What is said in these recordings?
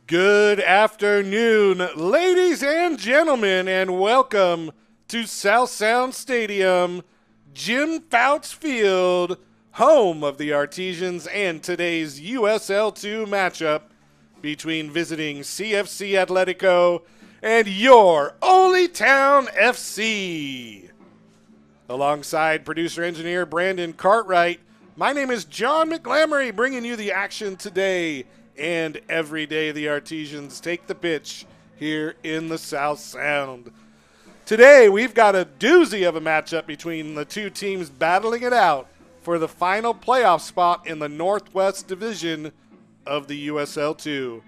Good afternoon, ladies and gentlemen, and welcome to South Sound Stadium, Jim Fouts Field, home of the Artesians, and today's USL2 matchup between visiting CFC Atletico and your Oly Town FC. Alongside producer-engineer Brandon Cartwright, my name is John McLamory, bringing you the action today and every day the Artesians take the pitch here in the South Sound. Today, we've got a doozy of a matchup between the two teams battling it out for the final playoff spot in the Northwest Division of the USL2.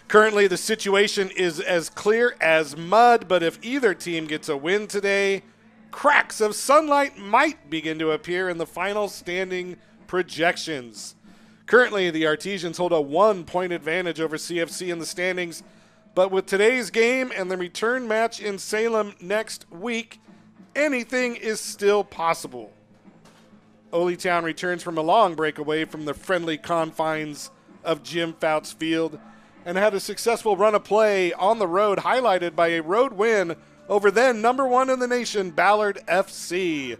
Currently, the situation is as clear as mud, but if either team gets a win today, cracks of sunlight might begin to appear in the final standing projections. Currently, the Artesians hold a 1-point advantage over CFC in the standings, but with today's game and the return match in Salem next week, anything is still possible. Oly Town returns from a long breakaway from the friendly confines of Jim Fouts Field and had a successful run of play on the road, highlighted by a road win over then number one in the nation, Ballard FC.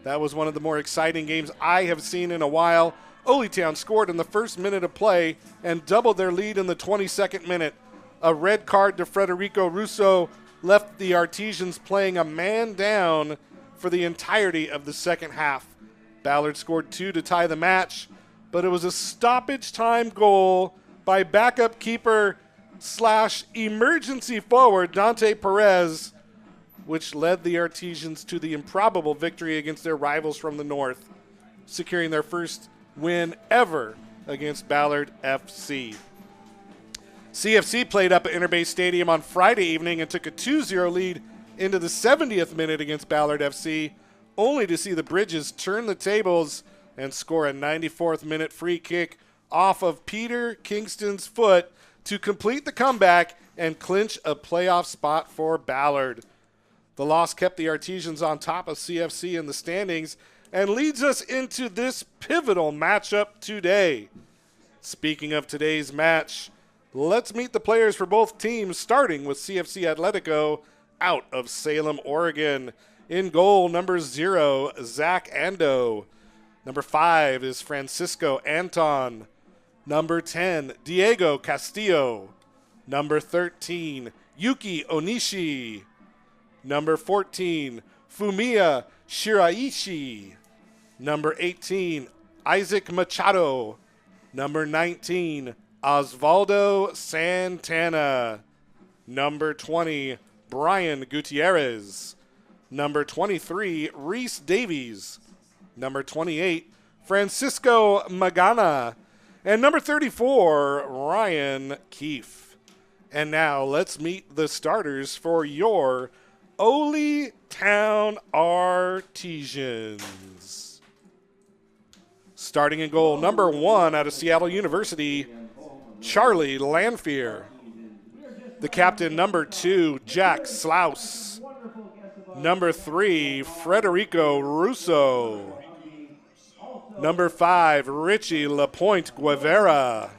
That was one of the more exciting games I have seen in a while. Oly Town scored in the first minute of play and doubled their lead in the 22nd minute. A red card to Federico Russo left the Artesians playing a man down for the entirety of the second half. Ballard scored 2 to tie the match, but it was a stoppage time goal by backup keeper / emergency forward Dante Perez, which led the Artesians to the improbable victory against their rivals from the north, securing their first win ever against Ballard FC. CFC played up at Interbay Stadium on Friday evening and took a 2-0 lead into the 70th minute against Ballard FC, only to see the Bridges turn the tables and score a 94th minute free kick off of Peter Kingston's foot to complete the comeback and clinch a playoff spot for Ballard. The loss kept the Artesians on top of CFC in the standings and leads us into this pivotal matchup today. Speaking of today's match, let's meet the players for both teams, starting with CFC Atletico out of Salem, Oregon. In goal, number 0, Zach Ando. Number 5 is Francisco Anton. Number 10, Diego Castillo. Number 13, Yuki Onishi. Number 14, Fumiya Shiraishi. Number 18, Isaac Machado. Number 19, Osvaldo Santana. Number 20, Brian Gutierrez. Number 23, Reese Davies. Number 28, Francisco Magana. And number 34, Ryan Keefe. And now let's meet the starters for your Oly Town Artesians. Starting in goal, number 1 out of Seattle University, Charlie Lanfear. The captain, number 2, Jack Slaus. Number 3, Federico Russo. Number 5, Richie Lapointe Guevara.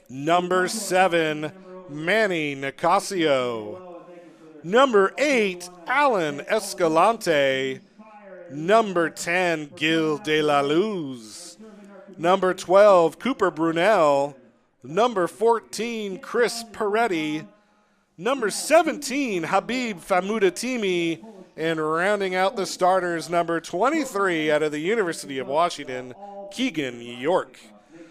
Number 7, Manny Nicasio. Number 8, Alan Escalante. Number 10, Gil de la Luz. Number 12, Cooper Brunel. Number 14, Chris Peretti. Number 17, Habib Famudatimi. And rounding out the starters, number 23 out of the University of Washington, Keegan York.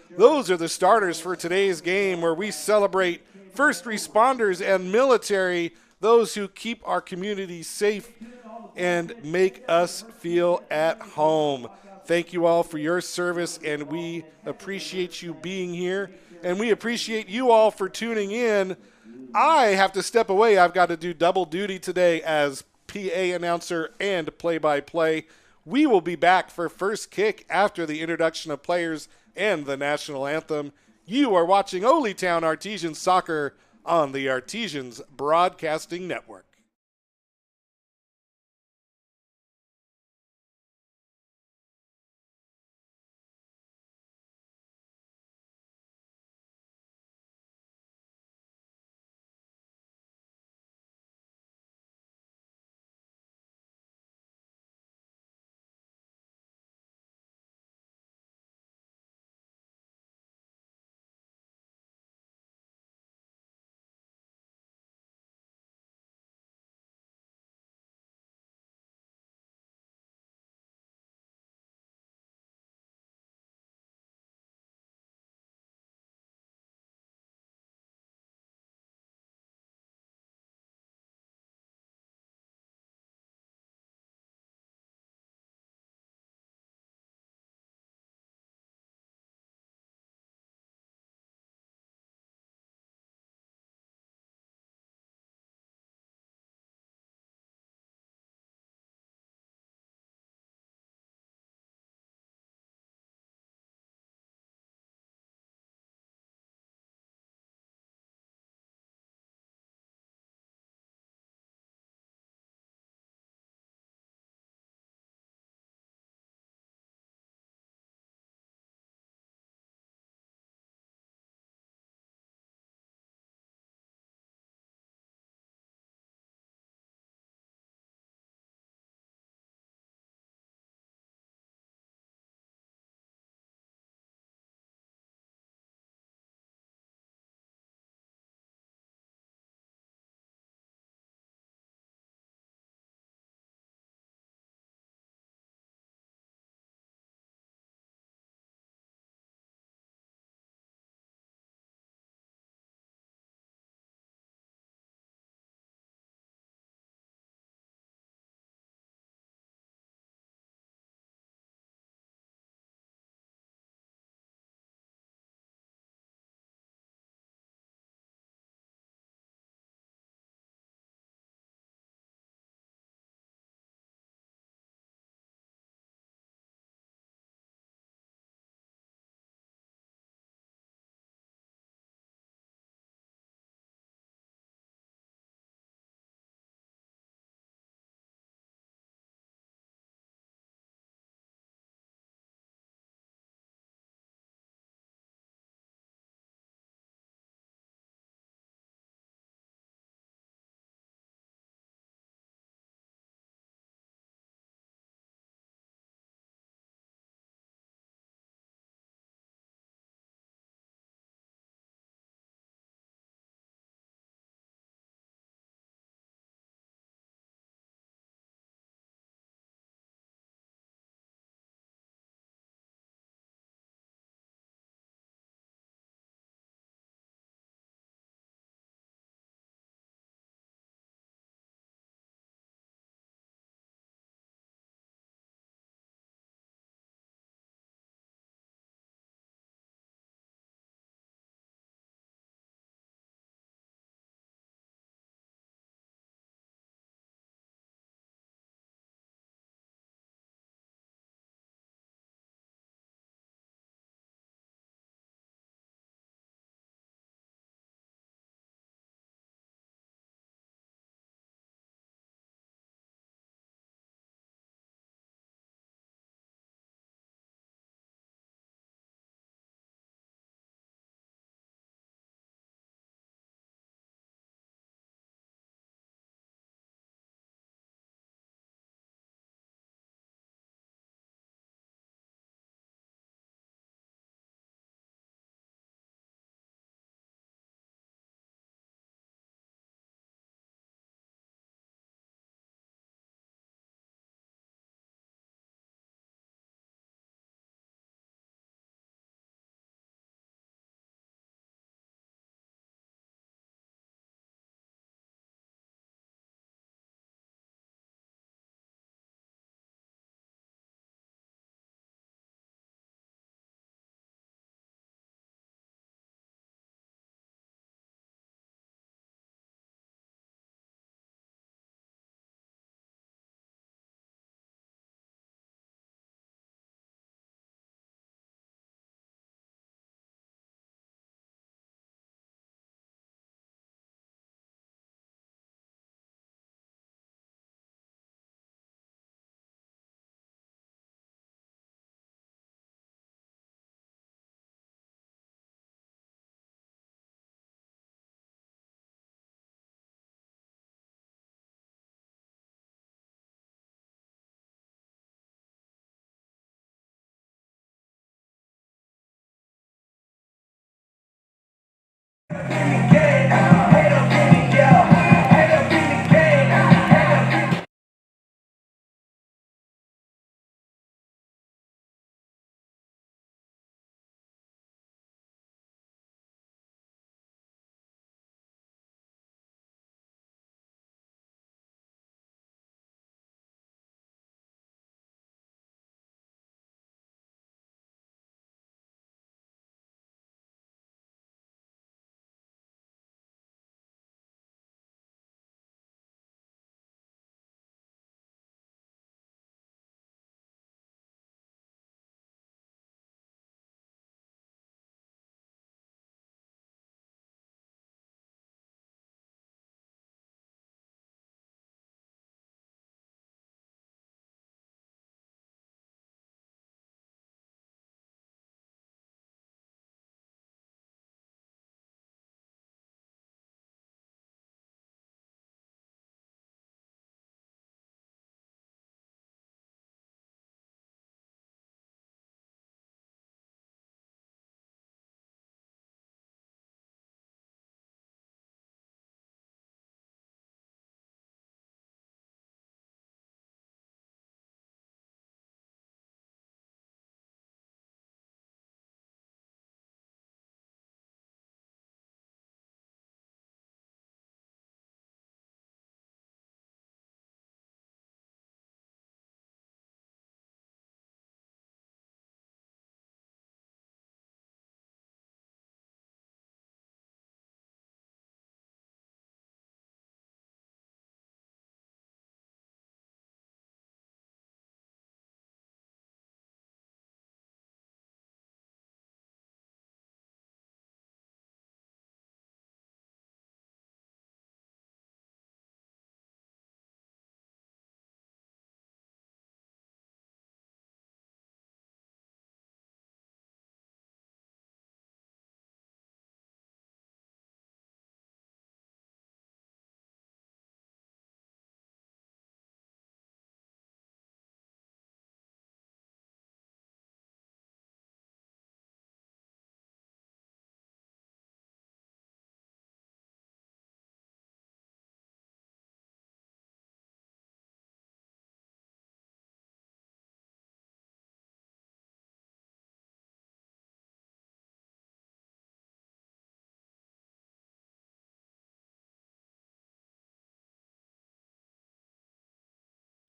Those are the starters for today's game, where we celebrate first responders and military, those who keep our community safe and make us feel at home. Thank you all for your service, and we appreciate you being here, and we appreciate you all for tuning in. I have to step away. I've got to do double duty today as PA announcer and play-by-play. We will be back for first kick after the introduction of players and the national anthem. You are watching Oly Town Artesians Soccer on the Artesians Broadcasting Network.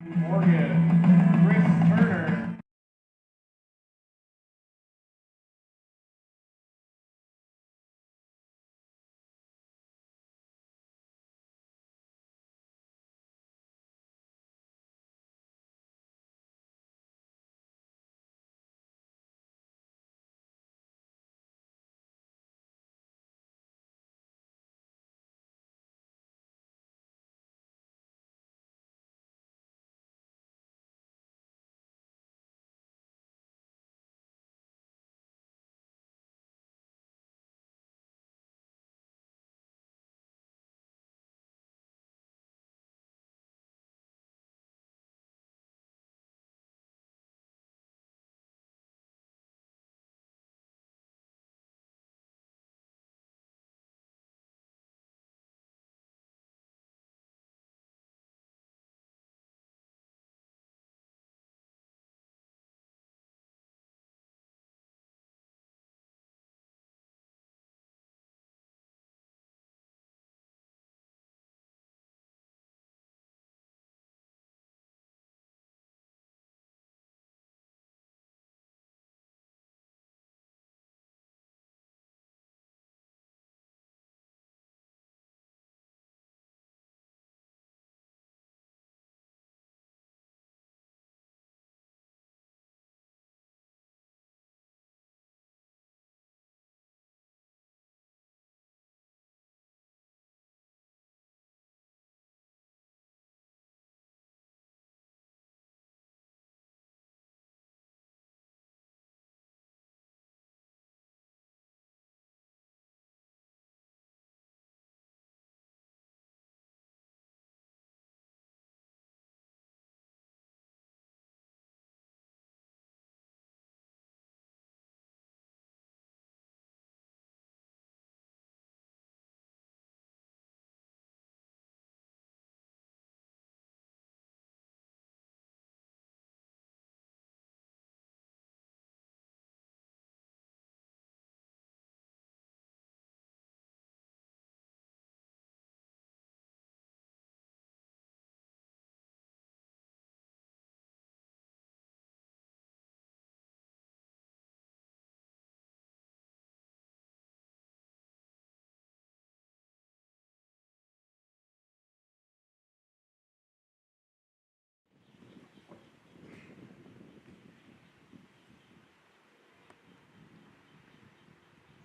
Morgan, Chris Turner.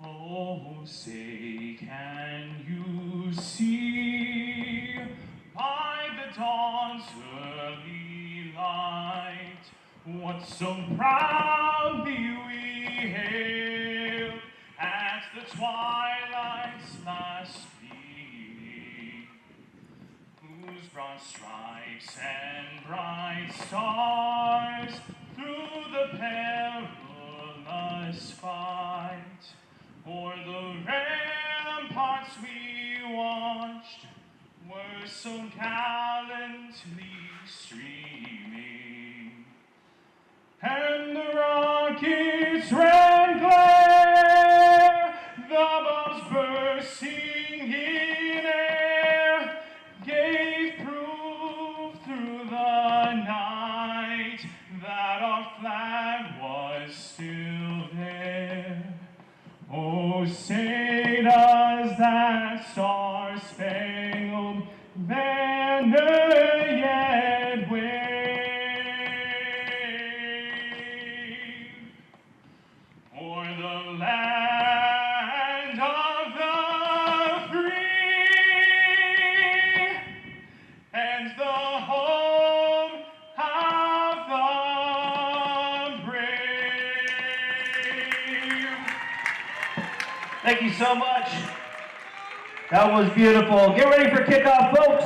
Oh, say, can you see by the dawn's early light what so proudly we hailed at the twilight's last gleaming, whose broad stripes and bright stars through the perilous fight o'er the ramparts we watched were so gallantly streaming, and the rockets ran glare, the bombs bursting in air, gave proof through the night that our flag was still there. Oh, say does that star-spangled banner yet wave o'er the land of the free and the home of the brave? Thank you so much. That was beautiful. Get ready for kickoff, folks.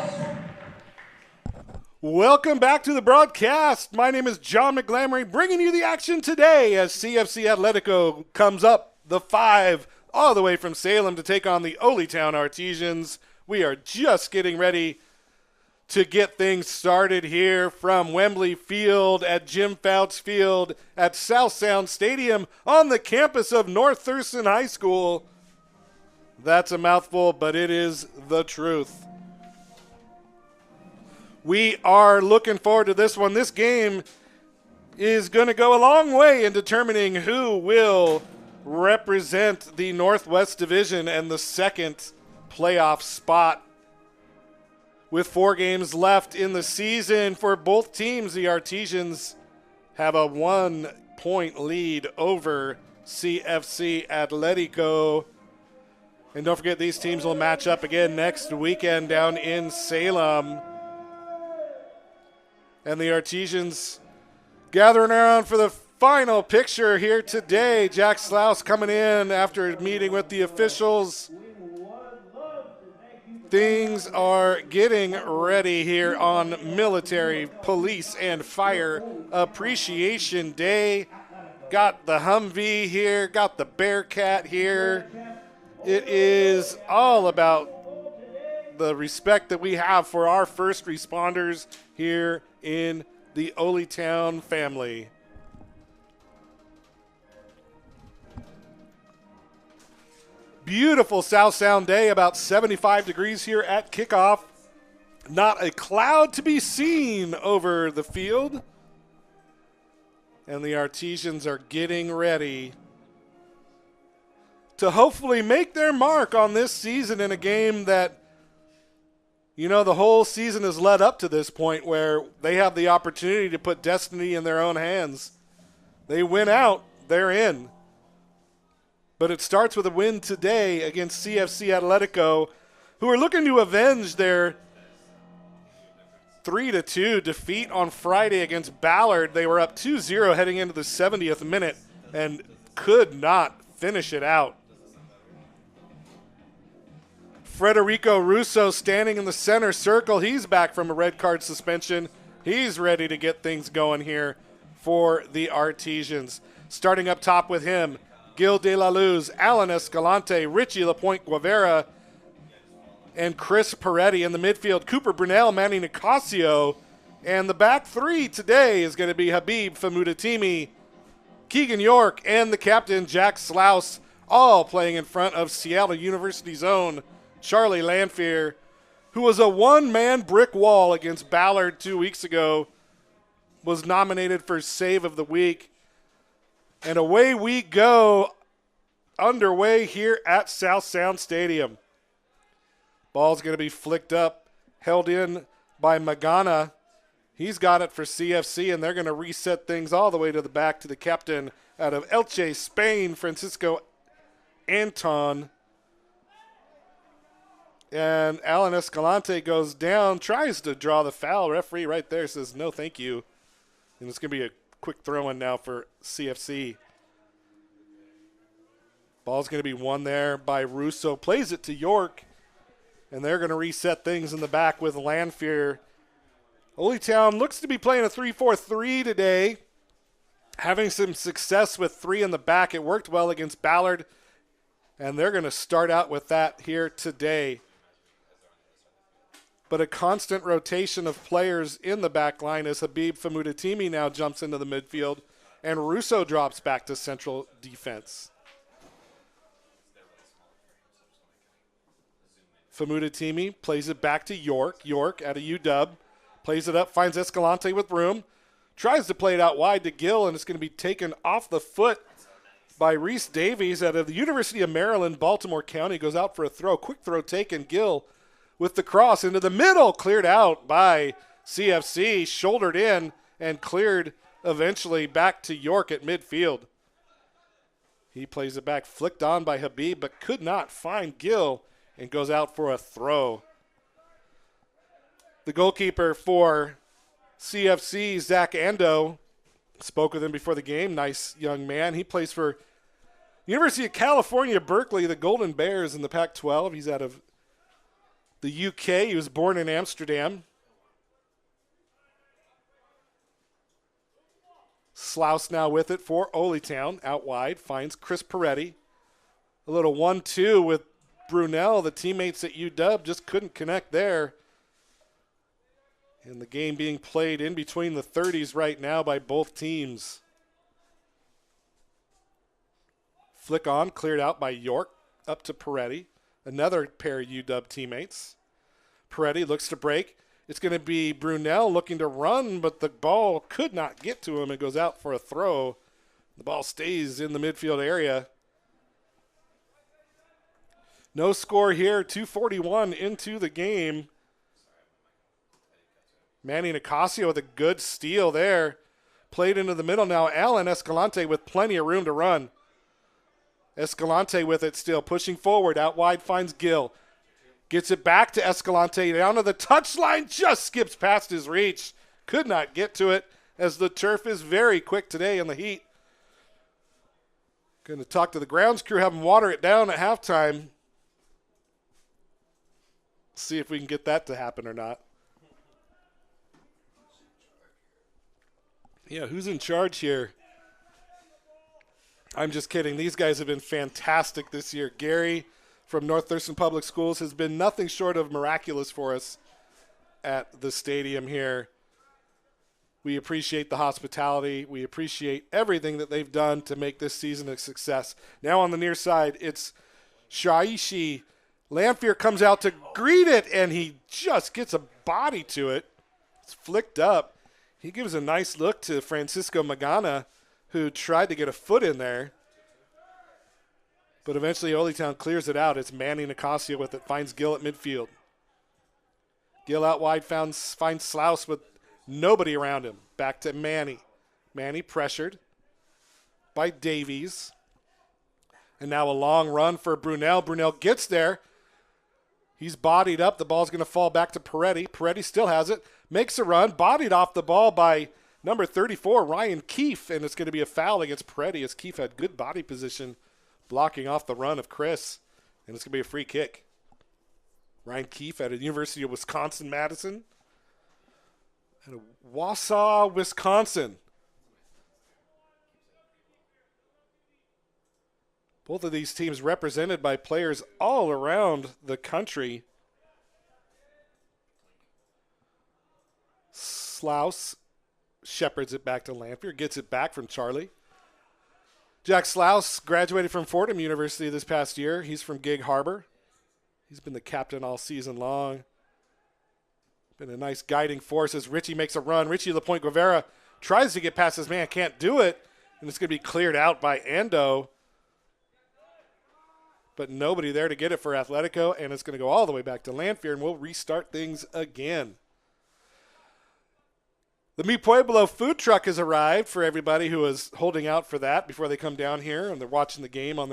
Welcome back to the broadcast. My name is John McGlamory, bringing you the action today as CFC Atletico comes up the 5 all the way from Salem to take on the Oly Town Artesians. We are just getting ready to get things started here from Wembley Field at Jim Fouts Field at South Sound Stadium on the campus of North Thurston High School. That's a mouthful, but it is the truth. We are looking forward to this one. This game is going to go a long way in determining who will represent the Northwest Division and the second playoff spot. With 4 games left in the season for both teams, the Artesians have a 1-point lead over CFC Atletico. And don't forget, these teams will match up again next weekend down in Salem. And the Artesians gathering around for the final picture here today. Jack Slouse coming in after meeting with the officials. Things are getting ready here on Military, Police, and Fire Appreciation Day. Got the Humvee here, got the Bearcat here. It is all about the respect that we have for our first responders here in the Oly Town family. Beautiful South Sound day, about 75 degrees here at kickoff. Not a cloud to be seen over the field. And the Artesians are getting ready to hopefully make their mark on this season in a game that, you know, the whole season has led up to this point where they have the opportunity to put destiny in their own hands. They win out, they're in. But it starts with a win today against CFC Atletico, who are looking to avenge their 3-2 defeat on Friday against Ballard. They were up 2-0 heading into the 70th minute and could not finish it out. Federico Russo standing in the center circle. He's back from a red card suspension. He's ready to get things going here for the Artesians. Starting up top with him, Gil De La Luz, Alan Escalante, Richie Lapointe Guevara, and Chris Peretti in the midfield. Cooper Brunel, Manny Nicasio. And the back three today is going to be Habib Famudatimi, Keegan York, and the captain, Jack Slouse, all playing in front of Seattle University's own Charlie Lanphier, who was a one-man brick wall against Ballard 2 weeks ago, was nominated for Save of the Week. And away we go, underway here at South Sound Stadium. Ball's going to be flicked up, held in by Magana. He's got it for CFC, and they're going to reset things all the way to the back to the captain out of Elche, Spain, Francisco Anton. And Alan Escalante goes down, tries to draw the foul. Referee right there says, no, thank you. And it's going to be a quick throw-in now for CFC. Ball's going to be won there by Russo. Plays it to York. And they're going to reset things in the back with Lanphier. Oly Town looks to be playing a 3-4-3 today. Having some success with 3 in the back. It worked well against Ballard. And they're going to start out with that here today. But a constant rotation of players in the back line as Habib Famudatimi now jumps into the midfield. And Russo drops back to central defense. Famudatimi plays it back to York. York at a UW. Plays it up, finds Escalante with room. Tries to play it out wide to Gill, and it's going to be taken off the foot by Reese Davies out of the University of Maryland, Baltimore County. Goes out for a throw. Quick throw taken. Gill with the cross into the middle. Cleared out by CFC. Shouldered in and cleared eventually back to York at midfield. He plays it back. Flicked on by Habib, but could not find Gill and goes out for a throw. The goalkeeper for CFC, Zach Ando, spoke with him before the game. Nice young man. He plays for University of California, Berkeley, the Golden Bears in the Pac-12. He's out of the UK. He was born in Amsterdam. Slouse now with it for Oly Town. Out wide, finds Chris Peretti. A little 1-2 with Brunel. The teammates at UW just couldn't connect there. And the game being played in between the 30s right now by both teams. Flick on, cleared out by York, up to Peretti. Another pair of UW teammates. Peretti looks to break. It's going to be Brunel looking to run, but the ball could not get to him. It goes out for a throw. The ball stays in the midfield area. No score here, 2:41 into the game. Manny Nicasio with a good steal there. Played into the middle now. Alan Escalante with plenty of room to run. Escalante with it still, pushing forward. Out wide finds Gill. Gets it back to Escalante. Down to the touchline, just skips past his reach. Could not get to it as the turf is very quick today in the heat. Going to talk to the grounds crew, have them water it down at halftime. See if we can get that to happen or not. Yeah, who's in charge here? I'm just kidding. These guys have been fantastic this year. Gary from North Thurston Public Schools has been nothing short of miraculous for us at the stadium here. We appreciate the hospitality. We appreciate everything that they've done to make this season a success. Now on the near side, it's Shaishi. Lanphier comes out to greet it, and he just gets a body to it. It's flicked up. He gives a nice look to Francisco Magana, who tried to get a foot in there. But eventually Oly Town clears it out. It's Manny Nicasio with it, finds Gill at midfield. Gill out wide finds Slaus with nobody around him. Back to Manny. Manny pressured by Davies. And now a long run for Brunel. Brunel gets there. He's bodied up. The ball's going to fall back to Peretti. Peretti still has it. Makes a run. Bodied off the ball by number 34, Ryan Keefe. And it's going to be a foul against Peretti as Keefe had good body position blocking off the run of Chris. And it's going to be a free kick. Ryan Keefe at the University of Wisconsin-Madison. At Wausau, Wisconsin. Both of these teams represented by players all around the country. Slaus shepherds it back to Lanphier, gets it back from Charlie. Jack Slaus graduated from Fordham University this past year. He's from Gig Harbor. He's been the captain all season long. Been a nice guiding force as Richie makes a run. Richie LaPointe Guevara tries to get past his man, can't do it. And it's going to be cleared out by Ando. But nobody there to get it for Atletico, and it's going to go all the way back to Lanphier, and we'll restart things again. The Mi Pueblo food truck has arrived for everybody who is holding out for that before they come down here and they're watching the game while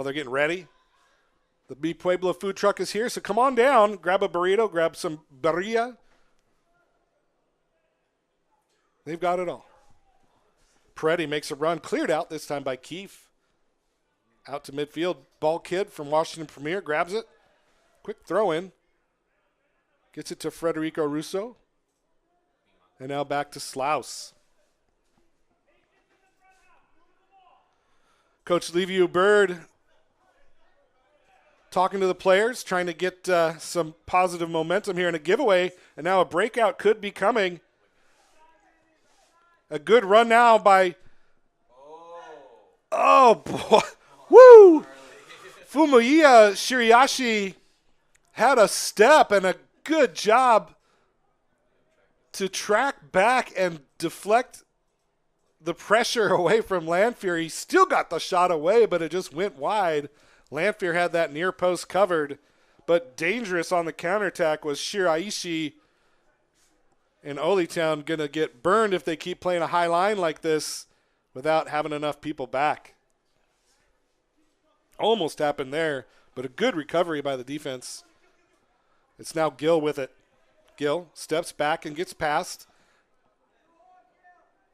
they're getting ready. The Mi Pueblo food truck is here, so come on down, grab a burrito, grab some birria. They've got it all. Peretti makes a run, cleared out this time by Keefe. Out to midfield, ball kid from Washington Premier, grabs it. Quick throw in. Gets it to Federico Russo. And now back to Slaus. Coach Leviu Bird talking to the players, trying to get some positive momentum here in a giveaway. And now a breakout could be coming. A good run now by... Oh, boy. Woo! Fumiya Shiriashi had a step and a good job to track back and deflect the pressure away from Lanphier. He still got the shot away, but it just went wide. Lanphier had that near post covered, but dangerous on the counterattack was Shiraishi. And Oly Town going to get burned if they keep playing a high line like this without having enough people back. Almost happened there, but a good recovery by the defense. It's now Gill with it. Gill steps back and gets past.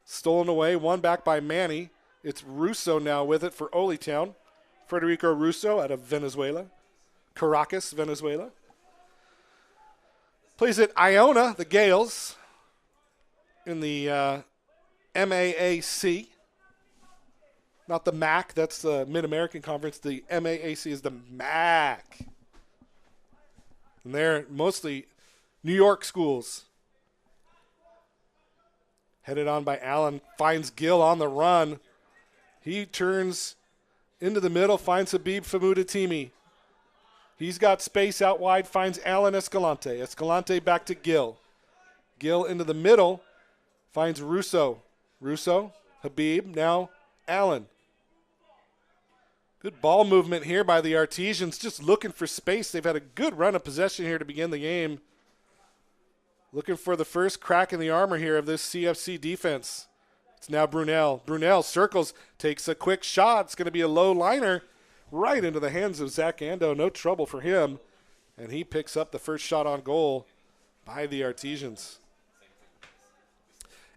Stolen away, one back by Manny. It's Russo now with it for Oly Town. Federico Russo out of Venezuela. Caracas, Venezuela. Plays at Iona, the Gales, in the MAAC. Not the MAC, that's the Mid-American Conference. The MAAC is the MAC. And they're mostly New York schools. Headed on by Allen, finds Gill on the run. He turns into the middle, finds Habib Famudatimi. He's got space out wide, finds Alan Escalante. Escalante back to Gill. Gill into the middle, finds Russo. Russo, Habib, now Allen. Good ball movement here by the Artesians, just looking for space. They've had a good run of possession here to begin the game. Looking for the first crack in the armor here of this CFC defense. It's now Brunel. Brunel circles, takes a quick shot. It's going to be a low liner right into the hands of Zach Ando. No trouble for him. And he picks up the first shot on goal by the Artesians.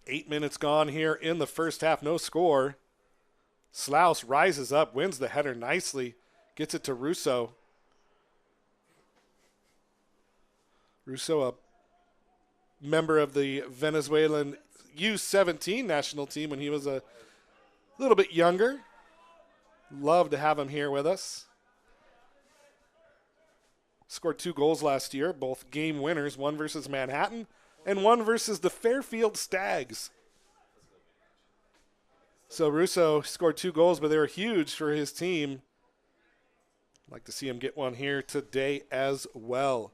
8 minutes gone here in the first half. No score. Slaus rises up, wins the header nicely, gets it to Russo. Russo, a member of the Venezuelan U17 national team when he was a little bit younger. Love to have him here with us. Scored 2 goals last year, both game winners, one versus Manhattan and one versus the Fairfield Stags. So Russo scored 2 goals, but they were huge for his team. I'd like to see him get one here today as well.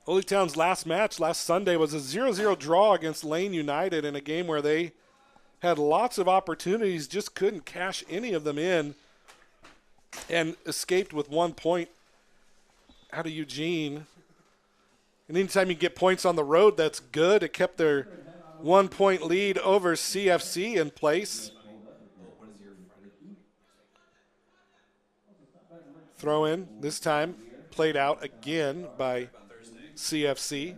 Oly Town's last match last Sunday was a 0-0 draw against Lane United in a game where they had lots of opportunities, just couldn't cash any of them in, and escaped with 1 point out of Eugene. And anytime you get points on the road, that's good. It kept their 1 point lead over CFC in place. Throw in, this time played out again by CFC.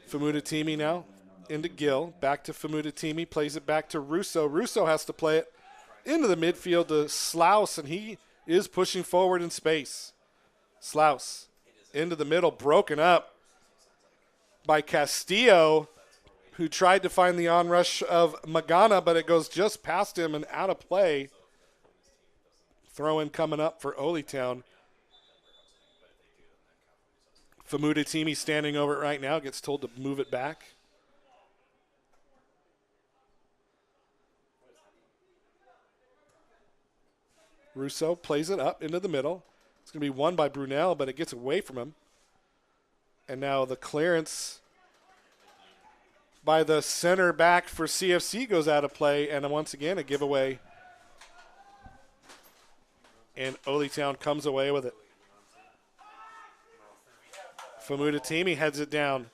Famudatimi now into Gill. Back to Famudatimi, plays it back to Russo. Russo has to play it into the midfield to Slaus, and he is pushing forward in space. Slaus into the middle, broken up by Castillo, who tried to find the onrush of Magana, but it goes just past him and out of play. Throw-in coming up for Oly Town. Famudatimi standing over it right now, gets told to move it back. Russo plays it up into the middle. It's going to be won by Brunel, but it gets away from him. And now the clearance by the center back for CFC goes out of play, and once again a giveaway. And Oly Town comes away with it. Famudatimi heads it down.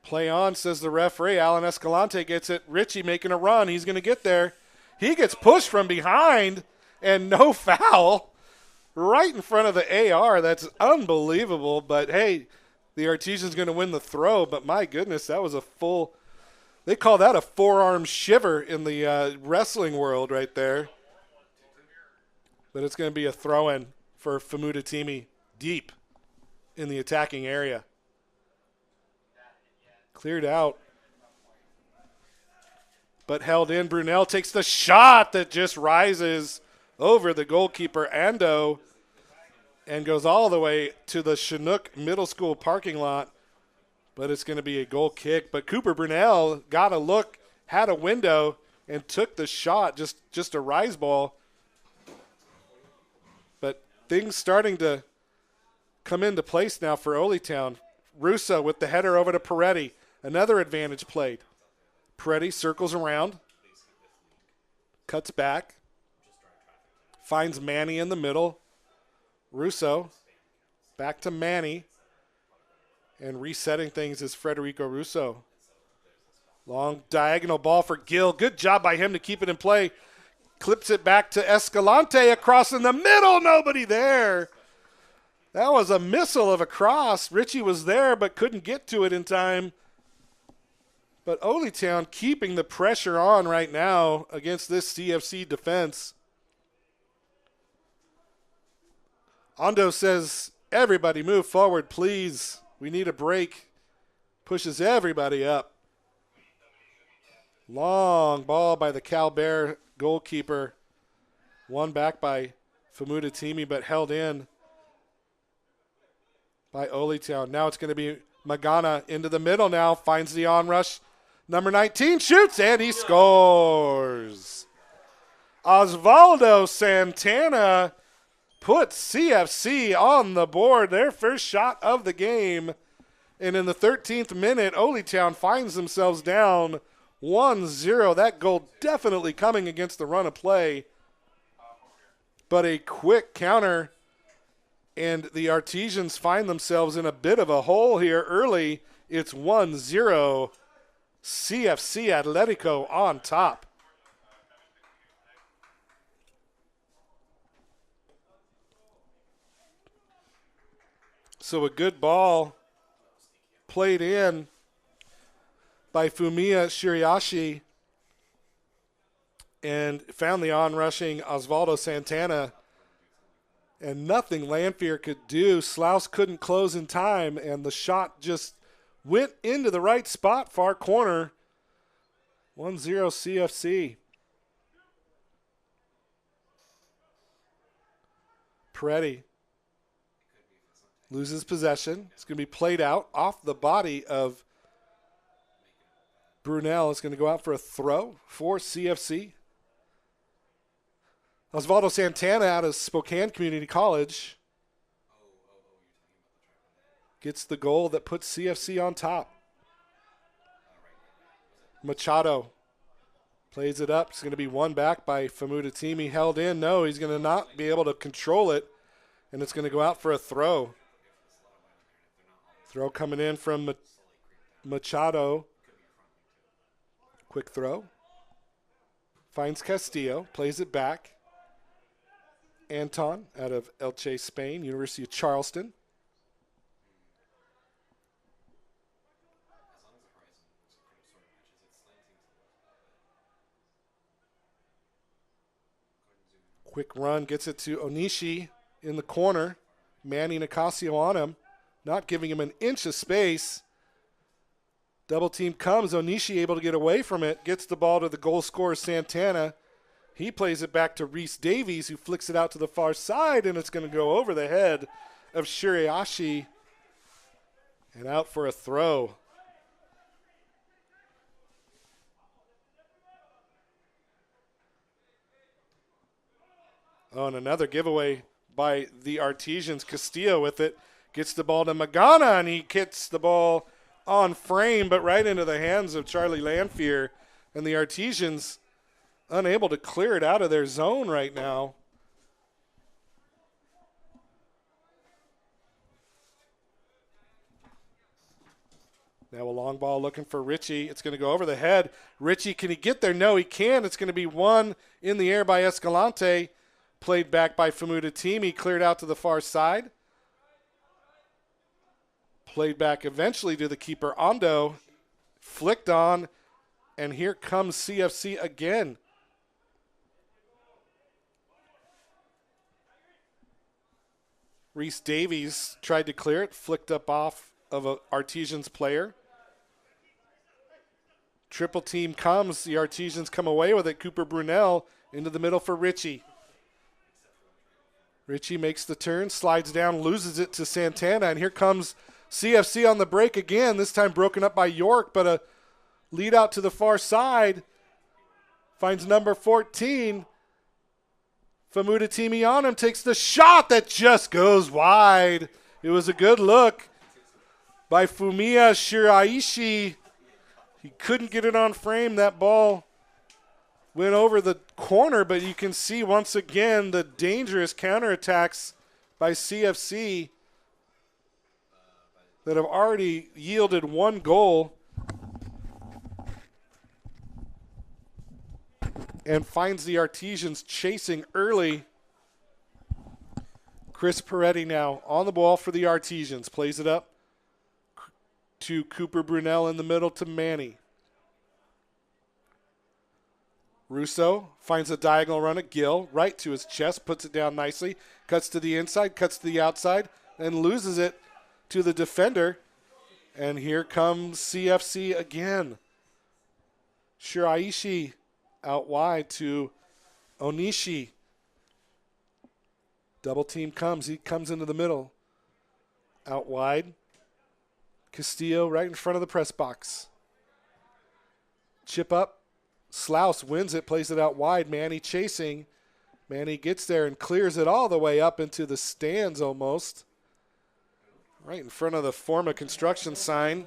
Play on, says the referee. Alan Escalante gets it. Richie making a run. He's going to get there. He gets pushed from behind, and no foul. Right in front of the AR. That's unbelievable. But, hey, the Artesian's going to win the throw. But, my goodness, that was a full – they call that a forearm shiver in the wrestling world right there. But it's going to be a throw-in for Famudatimi deep in the attacking area. Cleared out. But held in. Brunel takes the shot that just rises over the goalkeeper, Ando, and goes all the way to the Chinook Middle School parking lot. But it's going to be a goal kick. But Cooper Brunel got a look, had a window, and took the shot, just a rise ball. But things starting to come into place now for Oly Town. Russo with the header over to Peretti. Another advantage played. Peretti circles around, cuts back, finds Manny in the middle. Russo back to Manny, and resetting things is Federico Russo. Long diagonal ball for Gill. Good job by him to keep it in play. Clips it back to Escalante across in the middle. Nobody there. That was a missile of a cross. Richie was there but couldn't get to it in time. But Oly Town keeping the pressure on right now against this CFC defense. Ando says, everybody move forward, please. We need a break. Pushes everybody up. Long ball by the Cal Bear goalkeeper. Won back by Famudatimi, but held in by Oly Town. Now it's going to be Magana into the middle now. Finds the onrush Number 19 shoots, and he scores. Osvaldo Santana puts CFC on the board. Their first shot of the game. And in the 13th minute, Oly Town finds themselves down 1-0. That goal definitely coming against the run of play. But a quick counter, and the Artesians find themselves in a bit of a hole here early. It's 1-0. CFC Atletico on top. So a good ball played in by Fumiya Shiriashi and found the on-rushing Osvaldo Santana. And nothing Lanphier could do. Slouse couldn't close in time, and the shot just went into the right spot, far corner. 1-0 CFC. Peretti loses possession. It's going to be played out off the body of Brunel. It's going to go out for a throw for CFC. Osvaldo Santana out of Spokane Community College gets the goal that puts CFC on top. Machado plays it up. It's going to be won back by Famoudatimi. Held in. No, he's going to not be able to control it, and it's going to go out for a throw. Throw coming in from Machado. Quick throw. Finds Castillo. Plays it back. Anton out of Elche, Spain, University of Charleston. Quick run, gets it to Onishi in the corner. Manny Nicasio on him, not giving him an inch of space. Double team comes, Onishi able to get away from it, gets the ball to the goal scorer Santana. He plays it back to Reese Davies, who flicks it out to the far side, and it's going to go over the head of Shiriashi and out for a throw. Oh, and another giveaway by the Artesians. Castillo with it. Gets the ball to Magana, and he gets the ball on frame, but right into the hands of Charlie Lanphier. And the Artesians unable to clear it out of their zone right now. Now a long ball looking for Richie. It's going to go over the head. Richie, can he get there? No, he can. It's going to be one in the air by Escalante. Played back by Famoudatimi. Cleared out to the far side. Played back eventually to the keeper, Ando. Flicked on. And here comes CFC again. Reese Davies tried to clear it. Flicked up off of an Artesians player. Triple team comes. The Artesians come away with it. Cooper Brunel into the middle for Richie. Richie makes the turn, slides down, loses it to Santana, and here comes CFC on the break again, this time broken up by York, but a lead out to the far side. Finds number 14. Famoudatimi on him, takes the shot that just goes wide. It was a good look by Fumiya Shiraishi. He couldn't get it on frame. That ball went over the corner, but you can see once again the dangerous counterattacks by CFC that have already yielded one goal. And finds the Artesians chasing early. Chris Peretti now on the ball for the Artesians. Plays it up to Cooper Brunel in the middle to Manny. Russo finds a diagonal run at Gill, right to his chest, puts it down nicely, cuts to the inside, cuts to the outside, and loses it to the defender. And here comes CFC again. Shiraishi out wide to Onishi. Double team comes. He comes into the middle. Out wide. Castillo right in front of the press box. Chip up. Slouse wins it, plays it out wide. Manny chasing. Manny gets there and clears it all the way up into the stands almost. Right in front of the Forma construction sign.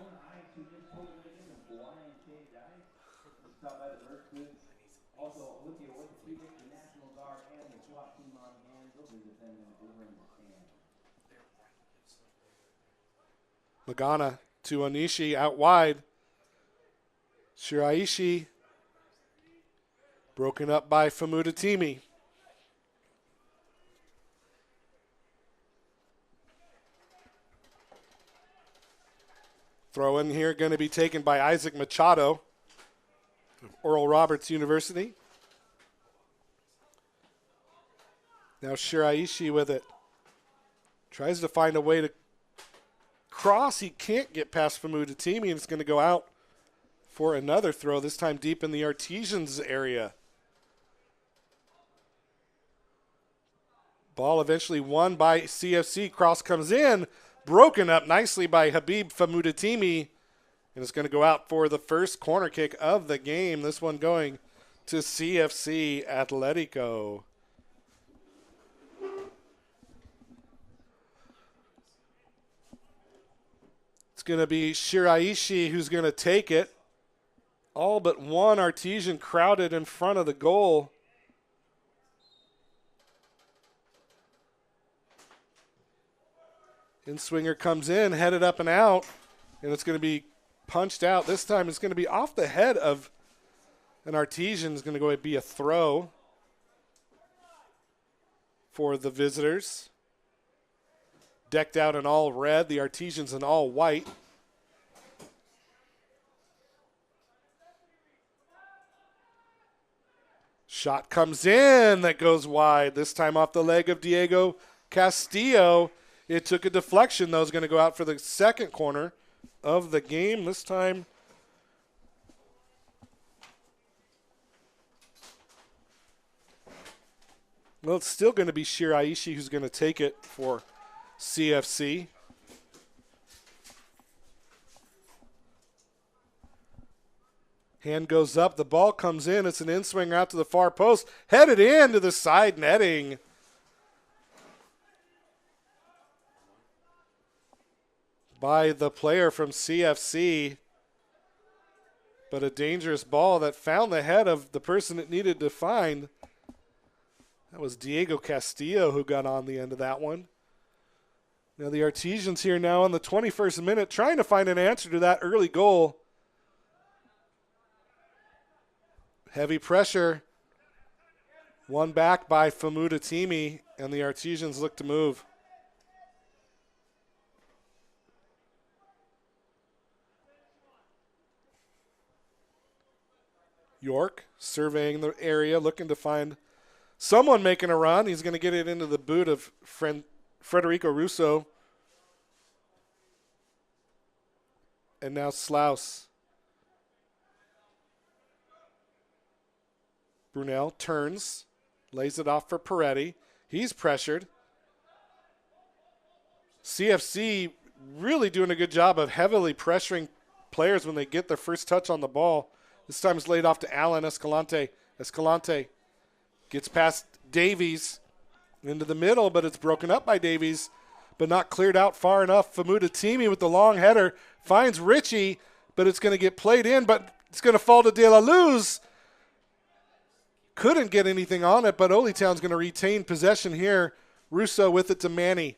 Magana to Onishi out wide. Shiraishi broken up by Famutatimi. Throw in here going to be taken by Isaac Machado of Oral Roberts University. Now Shiraishi with it. Tries to find a way to cross. He can't get past Famutatimi, and it's going to go out for another throw, this time deep in the Artesians area. Ball eventually won by CFC. Cross comes in, broken up nicely by Habib Famutatimi, and it's going to go out for the first corner kick of the game. This one going to CFC Atletico. It's going to be Shiraishi who's going to take it. All but one Artesian crowded in front of the goal. In-swinger comes in, headed up and out, and it's going to be punched out. This time it's going to be off the head of an Artesian. It's going to go and be a throw for the visitors. Decked out in all red, the Artesians in all white. Shot comes in, that goes wide. This time off the leg of Diego Castillo. It took a deflection, though. It's going to go out for the second corner of the game. This time, well, it's still going to be Shiraishi who's going to take it for CFC. Hand goes up. The ball comes in. It's an in-swing out to the far post. Headed in to the side netting. By the player from CFC. But a dangerous ball that found the head of the person it needed to find. That was Diego Castillo who got on the end of that one. Now the Artesians here now in the 21st minute trying to find an answer to that early goal. Heavy pressure. Won back by Famutatimi, and the Artesians look to move. York surveying the area, looking to find someone making a run. He's going to get it into the boot of Federico Russo. And now Slouse. Brunel turns, lays it off for Peretti. He's pressured. CFC really doing a good job of heavily pressuring players when they get their first touch on the ball. This time it's laid off to Alan Escalante. Escalante gets past Davies into the middle, but it's broken up by Davies, but not cleared out far enough. Famutatimi with the long header finds Richie, but it's going to get played in, but it's going to fall to De La Luz. Couldn't get anything on it, but Oly Town's going to retain possession here. Russo with it to Manny.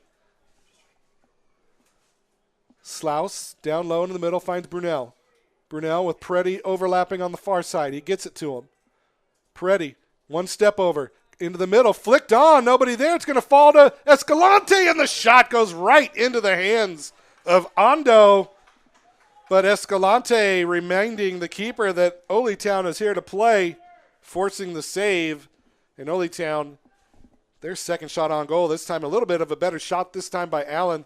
Slouse down low in the middle finds Brunel. Brunel with Peretti overlapping on the far side. He gets it to him. Peretti, one step over. Into the middle, flicked on. Nobody there. It's going to fall to Escalante, and the shot goes right into the hands of Ando. But Escalante reminding the keeper that Oly Town is here to play, forcing the save. And Oly Town, their second shot on goal. This time a little bit of a better shot this time by Allen.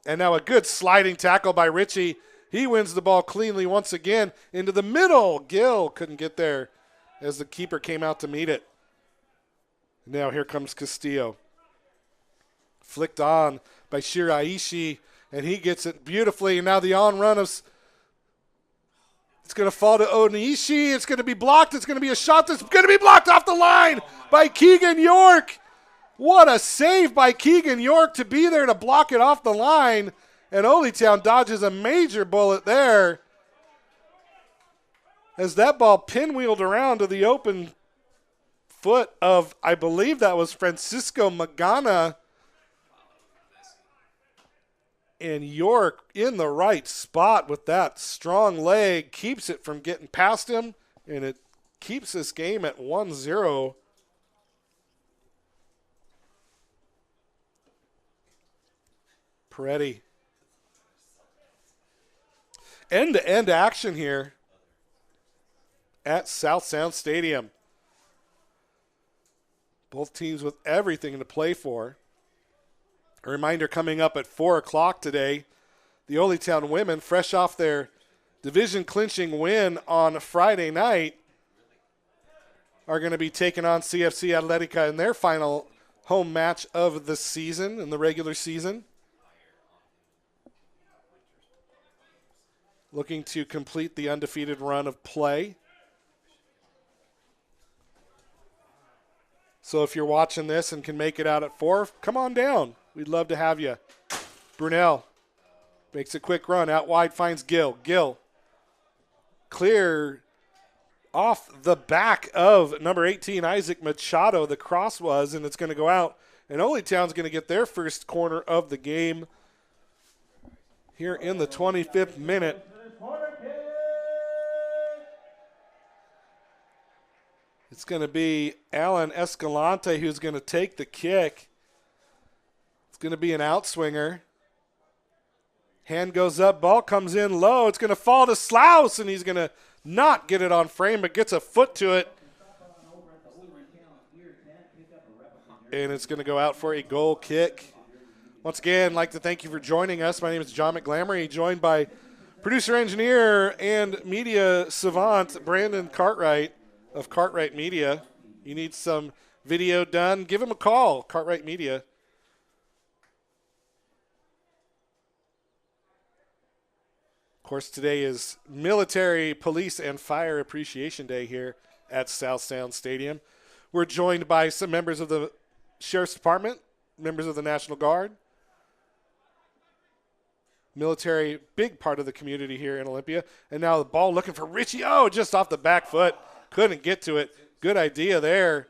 And now a good sliding tackle by Richie. He wins the ball cleanly once again into the middle. Gill couldn't get there as the keeper came out to meet it. Now here comes Castillo. Flicked on by Shiraishi, and he gets it beautifully. And now the on run of It's going to fall to Onishi. It's going to be blocked. It's going to be a shot that's going to be blocked off the line by Keegan York. What a save by Keegan York to be there to block it off the line. And Oly Town dodges a major bullet there as that ball pinwheeled around to the open foot of, I believe that was Francisco Magana. And York in the right spot with that strong leg keeps it from getting past him, and it keeps this game at 1-0. Peretti. End-to-end action here at South Sound Stadium. Both teams with everything to play for. A reminder coming up at 4 o'clock today, the Oly Town women, fresh off their division-clinching win on Friday night, are going to be taking on CFC Atletico in their final home match of the season, in the regular season. Looking to complete the undefeated run of play. So if you're watching this and can make it out at 4, come on down. We'd love to have you. Brunel makes a quick run. Out wide finds Gill. Gill clear off the back of number 18, Isaac Machado. The cross was, and it's going to go out. And Oly Town's going to get their first corner of the game here in the 25th minute. It's going to be Alan Escalante who's going to take the kick. It's going to be an outswinger. Hand goes up, ball comes in low. It's going to fall to Slaus, and he's going to not get it on frame, but gets a foot to it. And it's going to go out for a goal kick. Once again, I'd like to thank you for joining us. My name is John McGlamory, joined by producer, engineer, and media savant Brandon Cartwright of Cartwright Media. You need some video done, give him a call, Cartwright Media. Of course, today is Military, Police, and Fire Appreciation Day here at South Sound Stadium. We're joined by some members of the Sheriff's Department, members of the National Guard. Military, big part of the community here in Olympia. And now the ball looking for Richie. Oh, just off the back foot. Couldn't get to it. Good idea there.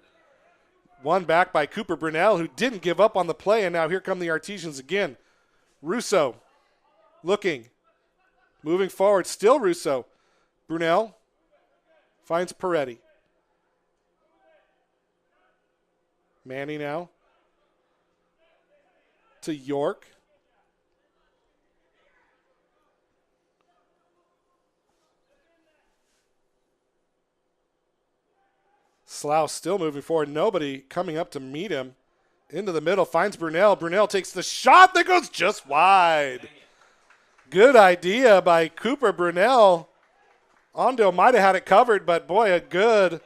One back by Cooper Brunel, who didn't give up on the play. And now here come the Artesians again. Russo looking. Moving forward. Still Russo. Brunel finds Peretti. Manny now to York. Slough still moving forward. Nobody coming up to meet him. Into the middle. Finds Brunel. Brunel takes the shot that goes just wide. Good idea by Cooper Brunel. Ondo might have had it covered, but boy, a good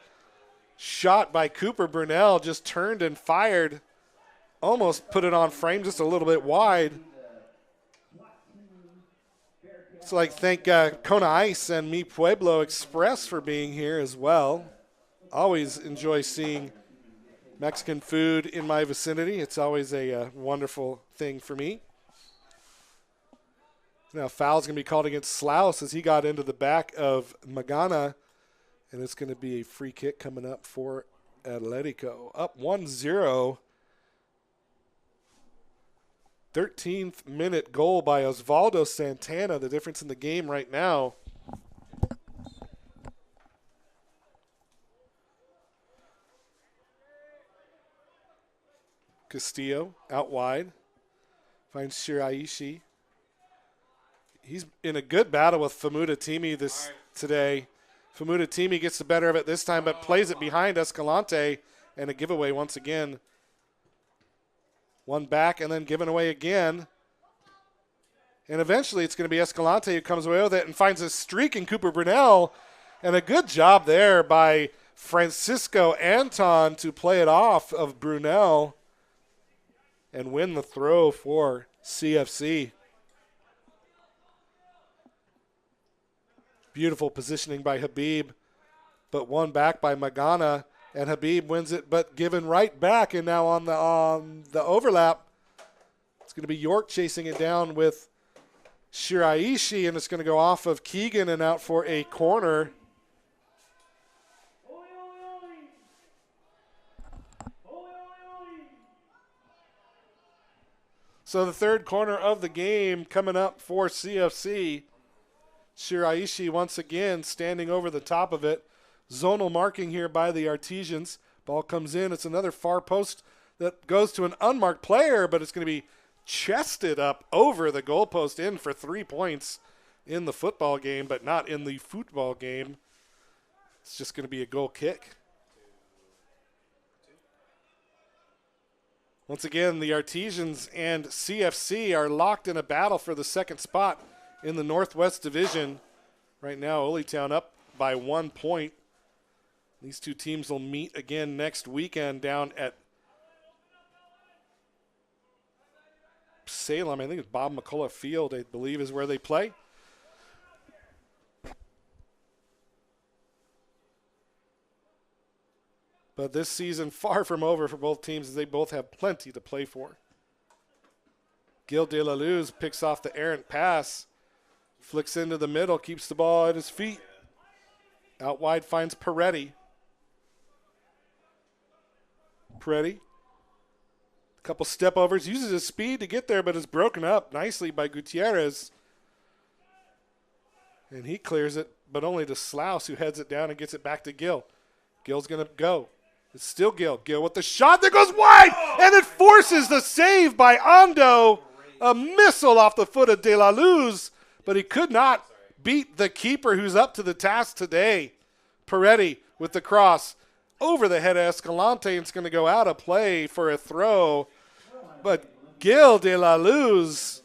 shot by Cooper Brunel. Just turned and fired. Almost put it on frame just a little bit wide. So like thank Kona Ice and Mi Pueblo Express for being here as well. Always enjoy seeing Mexican food in my vicinity. It's always a wonderful thing for me. Now foul's going to be called against Slaus as he got into the back of Magana. And it's going to be a free kick coming up for Atletico. Up 1-0. 13th minute goal by Osvaldo Santana. The difference in the game right now. Castillo out wide. Finds Shiraishi. He's in a good battle with Famuda Timi today. Famuda Timi gets the better of it this time, but plays it behind Escalante, and a giveaway once again. One back and then given away again. And eventually it's going to be Escalante who comes away with it and finds a streak in Cooper Brunel. And a good job there by Francisco Anton to play it off of Brunel and win the throw for CFC. Beautiful positioning by Habib, but won back by Magana, and Habib wins it, but given right back, and now on the overlap, it's going to be York chasing it down with Shiraishi, and it's going to go off of Keegan and out for a corner. So the third corner of the game coming up for CFC. Shiraishi once again standing over the top of it. Zonal marking here by the Artesians. Ball comes in. It's another far post that goes to an unmarked player, but it's going to be chested up over the goalpost in for 3 points in the football game, but not in the football game. It's just going to be a goal kick. Once again, the Artesians and CFC are locked in a battle for the second spot in the Northwest Division. Right now, Oly Town up by 1 point. These two teams will meet again next weekend down at Salem. I think it's Bob McCullough Field, I believe, is where they play. But this season, far from over for both teams, as they both have plenty to play for. Gil De La Luz picks off the errant pass, flicks into the middle, keeps the ball at his feet. Out wide finds Peretti. Peretti, a couple step overs, uses his speed to get there, but is broken up nicely by Gutierrez. And he clears it, but only to Slaus, who heads it down and gets it back to Gil. Gil's going to go. It's still Gil. Gil with the shot that goes wide, and it forces the save by Ando. A missile off the foot of De La Luz, but he could not beat the keeper who's up to the task today. Peretti with the cross over the head of Escalante, and it's going to go out of play for a throw. But Gil De La Luz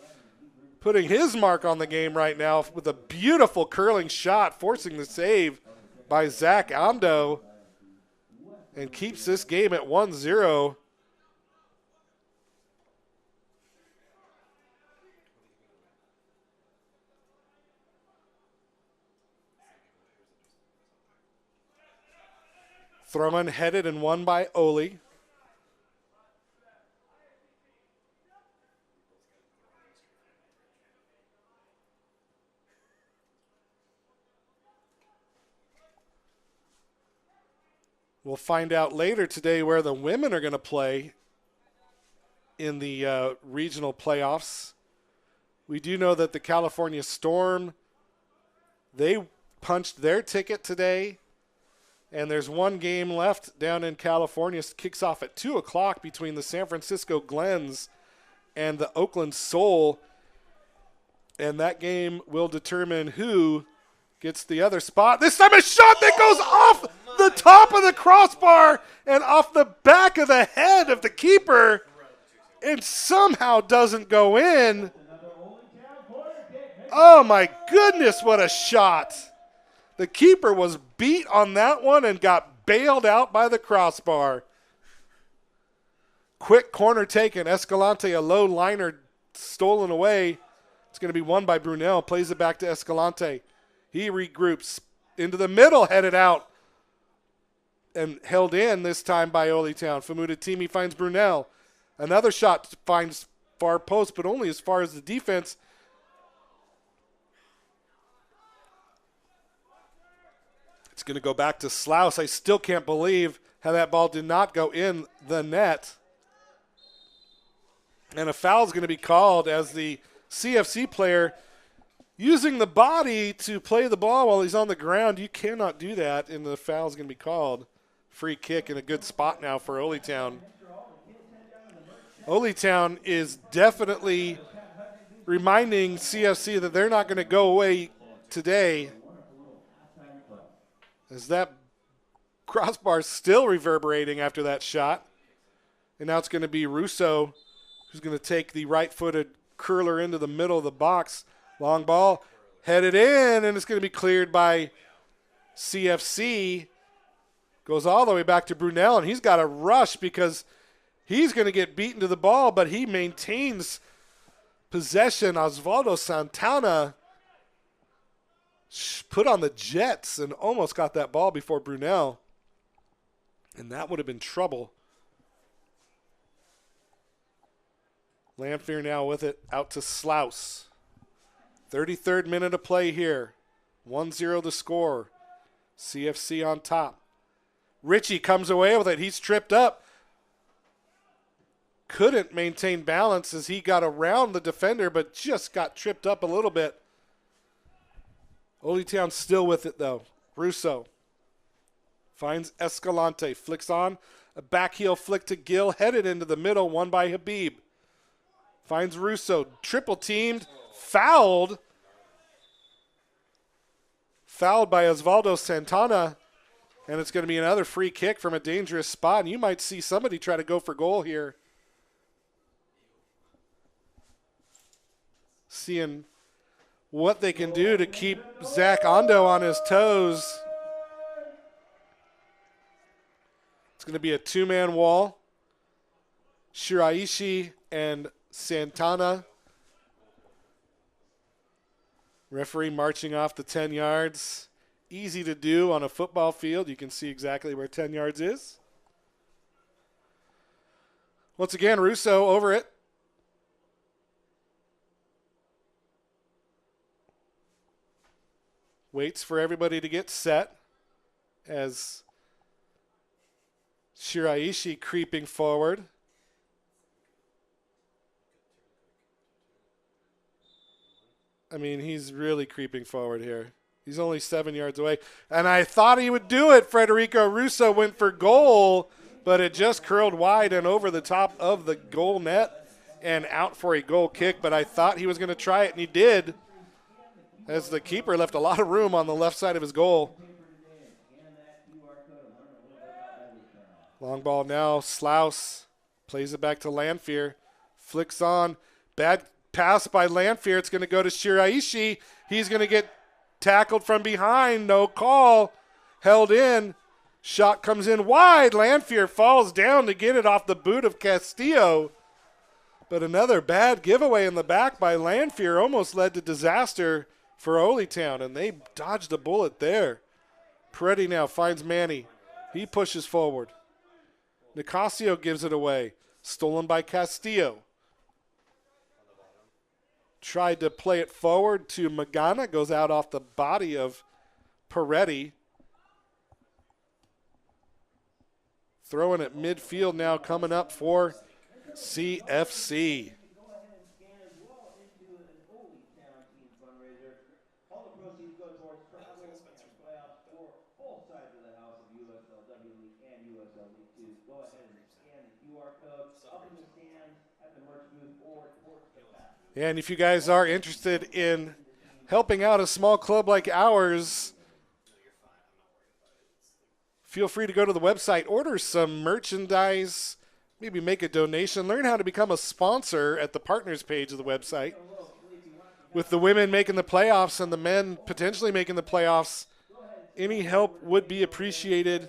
putting his mark on the game right now with a beautiful curling shot, forcing the save by Zach Ando, and keeps this game at 1-0. Throw-in headed and won by Oly. We'll find out later today where the women are going to play in the regional playoffs. We do know that the California Storm, they punched their ticket today. And there's one game left down in California. It kicks off at 2 o'clock between the San Francisco Glens and the Oakland Soul. And that game will determine who gets the other spot. This time a shot that goes off the top of the crossbar and off the back of the head of the keeper and somehow doesn't go in. Oh, my goodness, what a shot. The keeper was beat on that one and got bailed out by the crossbar. Quick corner taken. Escalante, a low liner stolen away. It's going to be won by Brunel. Plays it back to Escalante. He regroups into the middle, headed out. And held in this time by Oly Town. Famouda-Timi finds Brunel. Another shot finds far post, but only as far as the defense. It's going to go back to Slaus. I still can't believe how that ball did not go in the net. And a foul is going to be called as the CFC player using the body to play the ball while he's on the ground. You cannot do that, and the foul is going to be called. Free kick in a good spot now for Oly Town. Oly Town is definitely reminding CFC that they're not going to go away today, as that crossbar is still reverberating after that shot. And now it's going to be Russo who's going to take the right-footed curler into the middle of the box. Long ball headed in, and it's going to be cleared by CFC. Goes all the way back to Brunel, and he's got to rush because he's going to get beaten to the ball, but he maintains possession. Osvaldo Santana put on the jets and almost got that ball before Brunel. And that would have been trouble. Lanphier now with it out to Slaus. 33rd minute of play here. 1-0 the score. CFC on top. Richie comes away with it. He's tripped up. Couldn't maintain balance as he got around the defender, but just got tripped up a little bit. Oly Town still with it, though. Russo finds Escalante. Flicks on. A back heel flick to Gill. Headed into the middle. Won by Habib. Finds Russo. Triple teamed. Fouled. Fouled by Osvaldo Santana. And it's going to be another free kick from a dangerous spot. And you might see somebody try to go for goal here. Seeing what they can do to keep Zach Ondo on his toes. It's going to be a two-man wall. Shiraishi and Santana. Referee marching off the 10 yards. Easy to do on a football field. You can see exactly where 10 yards is. Once again, Russo over it. Waits for everybody to get set as Shiraishi creeping forward. I mean, he's really creeping forward here. He's only 7 yards away. And I thought he would do it. Federico Russo went for goal, but it just curled wide and over the top of the goal net and out for a goal kick. But I thought he was going to try it, and he did, as the keeper left a lot of room on the left side of his goal. Long ball now. Slaus plays it back to Lanphier. Flicks on. Bad pass by Lanphier. It's going to go to Shiraishi. He's going to get tackled from behind. No call. Held in. Shot comes in wide. Lanphier falls down to get it off the boot of Castillo. But another bad giveaway in the back by Lanphier almost led to disaster for Oly Town, and they dodged a bullet there. Peretti now finds Manny. He pushes forward. Nicasio gives it away. Stolen by Castillo. Tried to play it forward to Magana. Goes out off the body of Peretti. Throwing at midfield now coming up for CFC. And if you guys are interested in helping out a small club like ours, feel free to go to the website, order some merchandise, maybe make a donation, learn how to become a sponsor at the partners page of the website. With the women making the playoffs and the men potentially making the playoffs, any help would be appreciated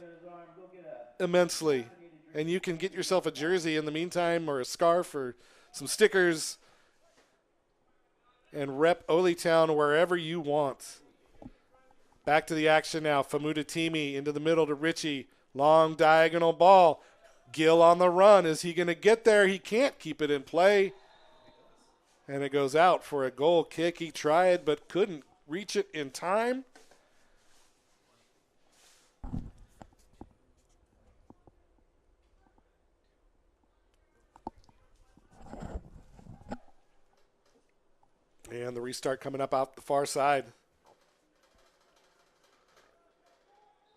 immensely. And you can get yourself a jersey in the meantime, or a scarf, or some stickers, and rep Oly Town wherever you want. Back to the action now. Famoudatimi into the middle to Richie. Long diagonal ball. Gill on the run. Is he going to get there? He can't keep it in play. And it goes out for a goal kick. He tried but couldn't reach it in time. And the restart coming up out the far side.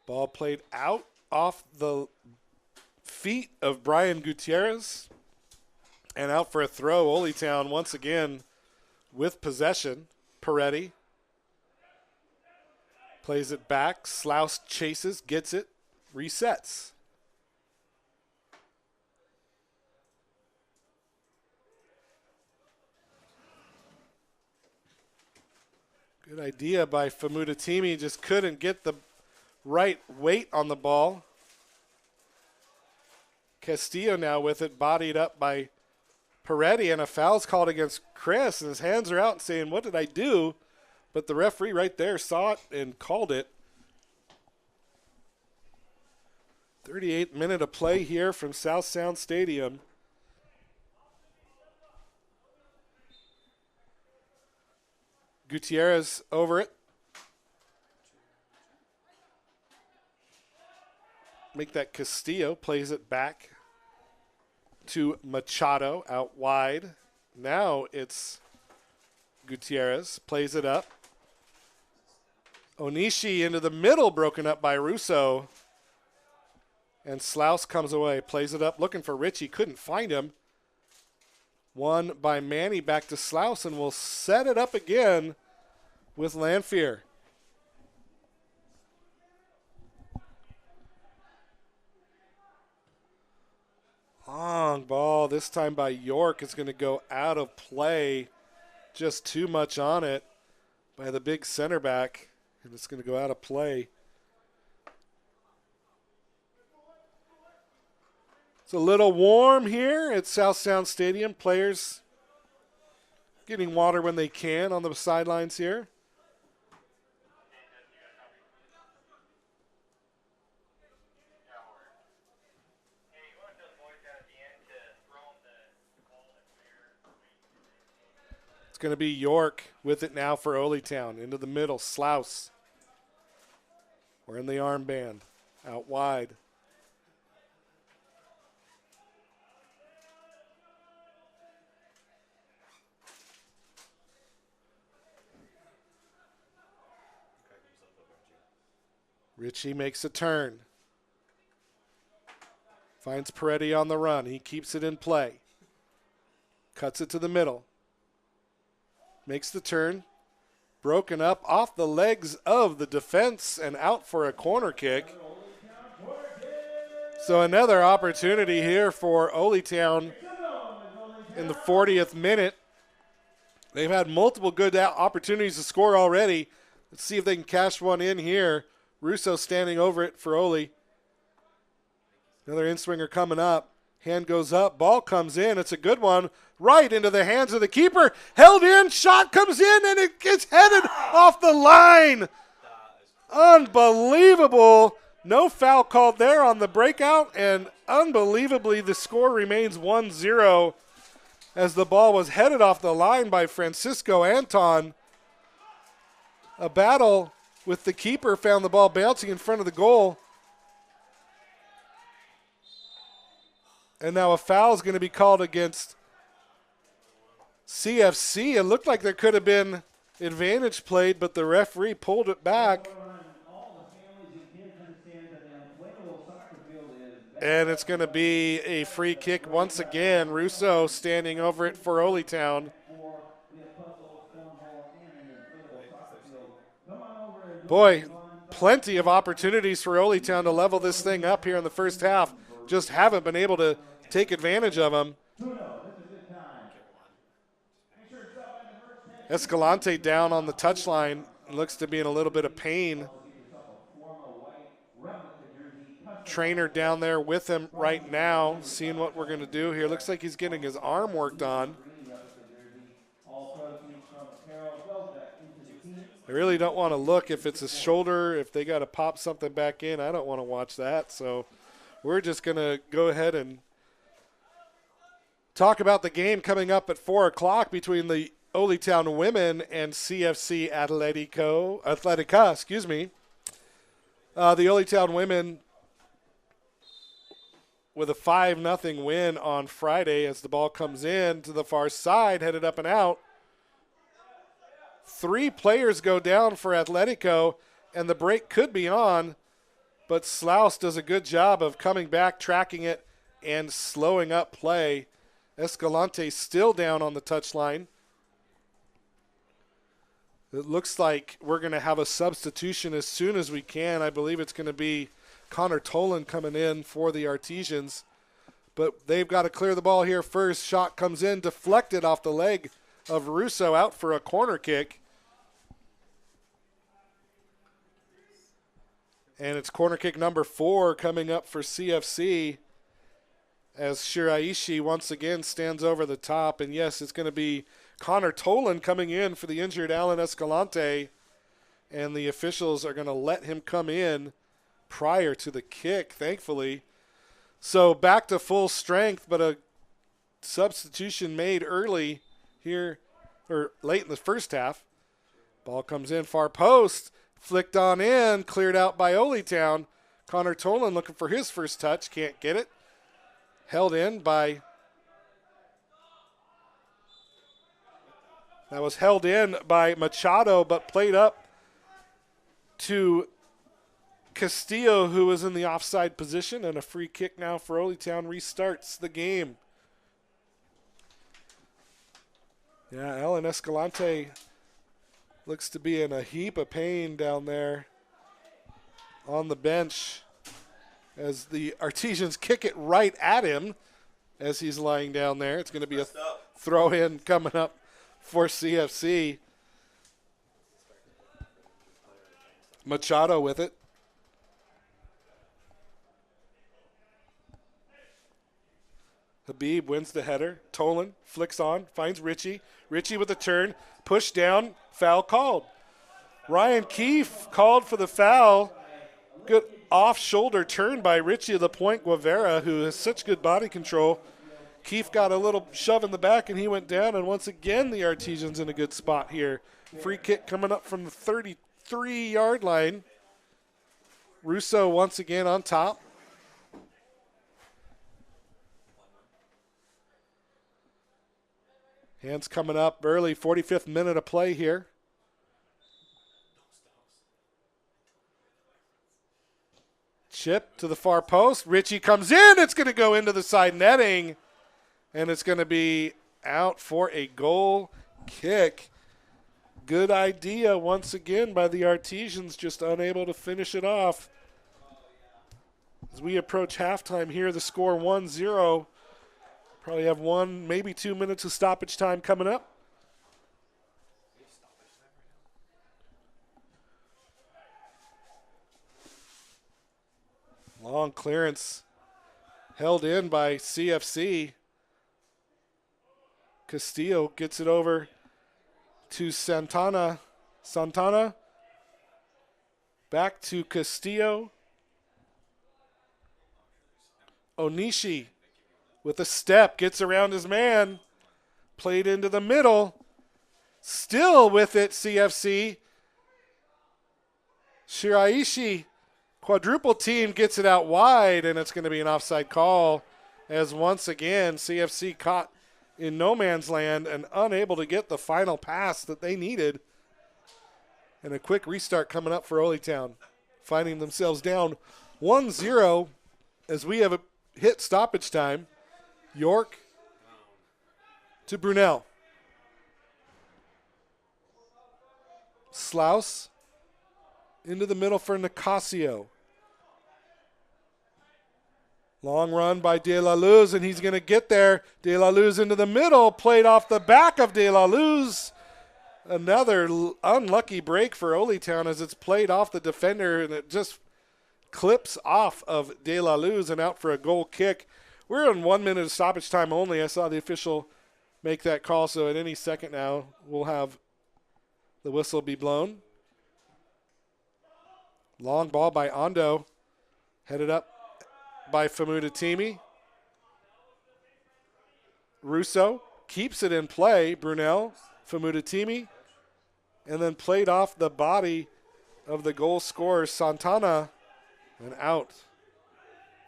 Ball played out off the feet of Brian Gutierrez. And out for a throw. Oly Town once again with possession. Peretti plays it back. Slaus chases, gets it, resets. Good idea by Famoudatimi. Just couldn't get the right weight on the ball. Castillo now with it, bodied up by Peretti, and a foul's called against Chris, and his hands are out saying, what did I do? But the referee right there saw it and called it. 38th minute of play here from South Sound Stadium. Gutierrez over it. Make that Castillo, plays it back to Machado out wide. Now it's Gutierrez, plays it up. Onishi into the middle, broken up by Russo. And Slaus comes away, plays it up, looking for Richie, couldn't find him. Won by Manny, back to Slaus, and we'll set it up again with Lanphier. Long ball, this time by York. It's going to go out of play. Just too much on it by the big center back, and it's going to go out of play. It's a little warm here at South Sound Stadium. Players getting water when they can on the sidelines here. It's going to be York with it now for Oly Town. Into the middle, Slaus. We're in the armband. Out wide. Richie makes a turn. Finds Peretti on the run. He keeps it in play. Cuts it to the middle. Makes the turn. Broken up off the legs of the defense and out for a corner kick. So another opportunity here for Oly Town in the 40th minute. They've had multiple good opportunities to score already. Let's see if they can cash one in here. Russo standing over it for Oly. Another in-swinger coming up. Hand goes up. Ball comes in. It's a good one. Right into the hands of the keeper. Held in. Shot comes in, and it gets headed off the line. Unbelievable. No foul called there on the breakout, and unbelievably the score remains 1-0 as the ball was headed off the line by Francisco Anton. A battle with the keeper found the ball bouncing in front of the goal. And now a foul is going to be called against CFC. It looked like there could have been advantage played, but the referee pulled it back. And it's going to be a free kick once again. Russo standing over it for Oly Town. Boy, plenty of opportunities for Oly Town to level this thing up here in the first half. Just haven't been able to take advantage of them. Escalante down on the touchline. Looks to be in a little bit of pain. Trainer down there with him right now, seeing what we're going to do here. Looks like he's getting his arm worked on. I really don't want to look if it's a shoulder, if they got to pop something back in. I don't want to watch that. So we're just going to go ahead and talk about the game coming up at 4 o'clock between the Oly Town women and CFC Atletico, excuse me. The Oly Town women with a 5-0 win on Friday as the ball comes in to the far side, headed up and out. 3 players go down for Atletico, and the break could be on, but Slaus does a good job of coming back, tracking it, and slowing up play. Escalante still down on the touchline. It looks like we're going to have a substitution as soon as we can. I believe it's going to be Connor Tolan coming in for the Artesians. But they've got to clear the ball here first. Shot comes in, deflected off the leg of Russo, out for a corner kick. And it's corner kick number 4 coming up for CFC as Shiraishi once again stands over the top. And yes, it's going to be Connor Tolan coming in for the injured Alan Escalante, and the officials are going to let him come in prior to the kick, thankfully. So back to full strength, but a substitution made early here, or late in the first half. Ball comes in far post, flicked on in, cleared out by Oly Town. Connor Tolan looking for his first touch, can't get it. Held in by, that was held in by Machado, but played up to Castillo, who was in the offside position, and a free kick now for Oly Town restarts the game. Yeah, Alan Escalante looks to be in a heap of pain down there on the bench as the Artesians kick it right at him as he's lying down there. It's going to be a throw-in coming up for CFC. Machado with it. Habib wins the header. Tolan flicks on, finds Richie. Richie with a turn, push down, foul called. Ryan Keefe called for the foul. Good off-shoulder turn by Richie LaPointe Guevara, who has such good body control. Keefe got a little shove in the back, and he went down, and once again the Artesians in a good spot here. Free kick coming up from the 33-yard line. Russo once again on top. Hands coming up early, 45th minute of play here. Chip to the far post. Richie comes in. It's going to go into the side netting, and it's going to be out for a goal kick. Good idea once again by the Artesians, just unable to finish it off. As we approach halftime here, the score 1-0. Probably have 1, maybe 2 minutes of stoppage time coming up. Long clearance held in by CFC. Castillo gets it over to Santana. Back to Castillo. Onishi with a step, gets around his man. Played into the middle. Still with it, CFC. Shiraishi, quadruple team, gets it out wide, and it's going to be an offside call as once again CFC caught in no man's land and unable to get the final pass that they needed. And a quick restart coming up for Oly Town, finding themselves down 1-0 as we have hit stoppage time. York to Brunel. Slaus into the middle for Nicasio. Long run by De La Luz, and he's going to get there. De La Luz into the middle, played off the back of De La Luz. Another unlucky break for Oly Town as it's played off the defender, and it just clips off of De La Luz and out for a goal kick. We're in 1 minute of stoppage time only. I saw the official make that call, so at any second now we'll have the whistle be blown. Long ball by Ando, headed up by Famudatimi. Russo keeps it in play. Brunel, Famudatimi, and then played off the body of the goal scorer, Santana, and out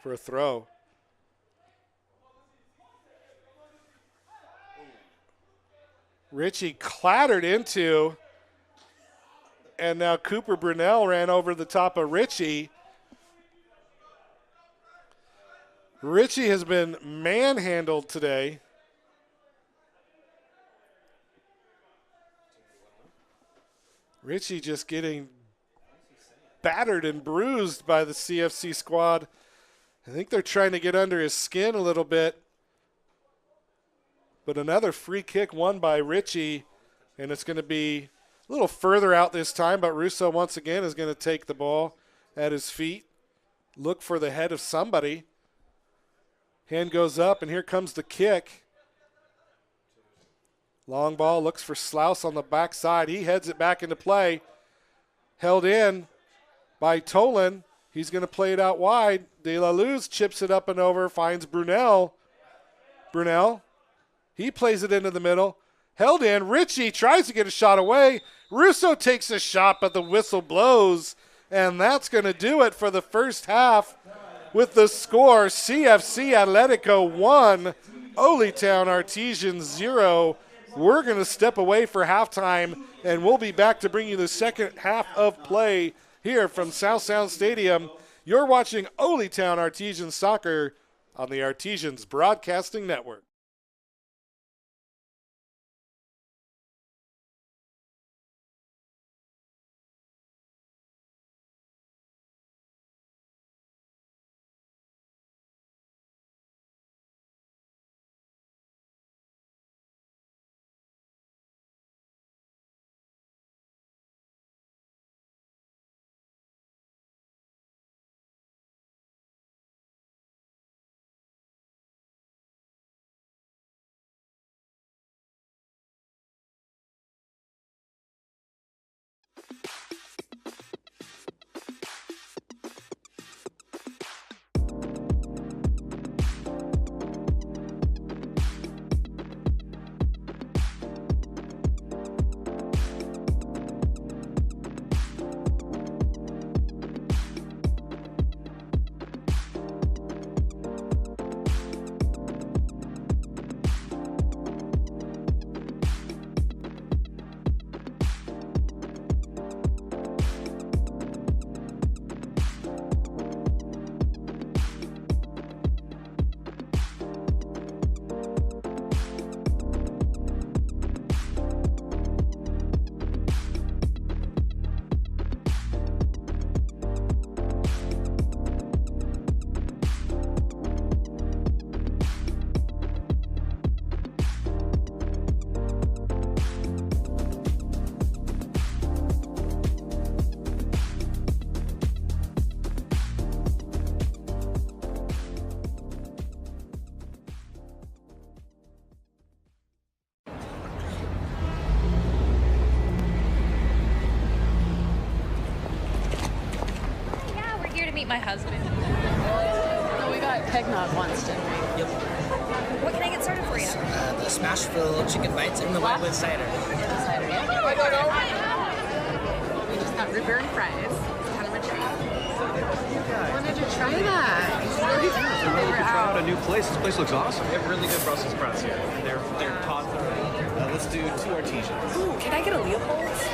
for a throw. Richie clattered into, and now Cooper Brunel ran over the top of Richie. Richie has been manhandled today. Richie just getting battered and bruised by the CFC squad. I think they're trying to get under his skin a little bit. But another free kick won by Richie, and it's going to be a little further out this time, but Russo once again is going to take the ball at his feet, look for the head of somebody. Hand goes up, and here comes the kick. Long ball looks for Slouse on the backside. He heads it back into play. Held in by Tolan. He's going to play it out wide. De La Luz chips it up and over, finds Brunel. Brunel, he plays it into the middle. Held in. Ritchie tries to get a shot away. Russo takes a shot, but the whistle blows. And that's going to do it for the first half with the score CFC Atletico 1, Oly Artesian 0. We're going to step away for halftime, and we'll be back to bring you the second half of play here from South Sound Stadium. You're watching Oly Artesian Soccer on the Artesians Broadcasting Network. My husband. No, we got eggnog once, didn't we? Yep. What can I get started for you? The smash fill chicken bites and the white with cider. Cider, yeah. We just got root beer and fries. It's kind of a treat. When did you try that? Really try out a new place. This place looks awesome. We have really good Brussels sprouts here. They're taught thoroughly. Let's do 2 artesians. Ooh, can I get a Leopold's?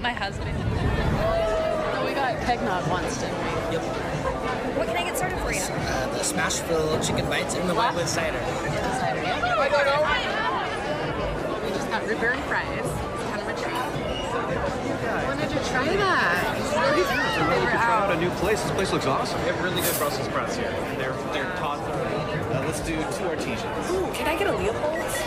my husband. No, we got eggnog once, didn't we? Yep. What can I get started for you? The smash fill chicken bites and the white with cider. Cider, yeah. We just got root beer and fries. It's kind of a treat. When did you try that? Really good. Try out a new place. This place looks awesome. We have really good Brussels sprouts here. They're taught thoroughly. Let's do 2 artesians. Ooh, can I get a Leopold's?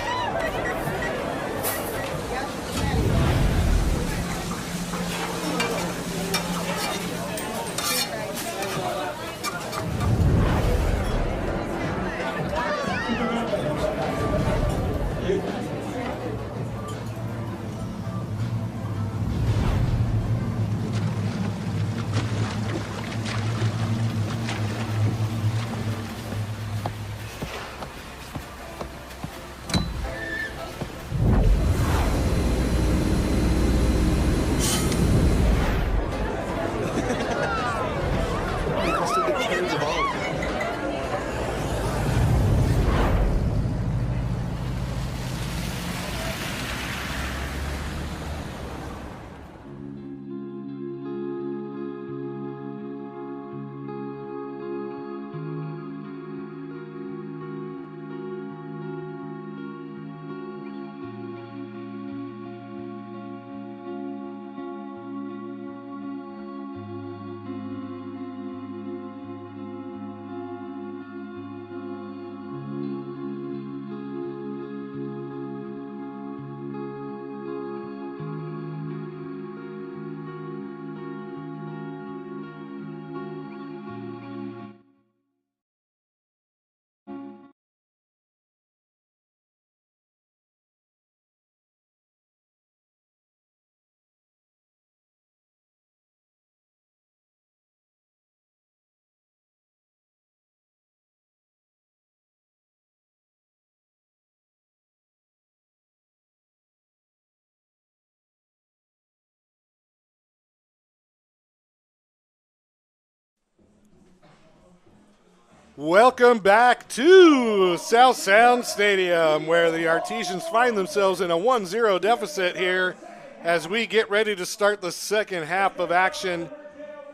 Welcome back to South Sound Stadium, where the Artesians find themselves in a 1-0 deficit here as we get ready to start the second half of action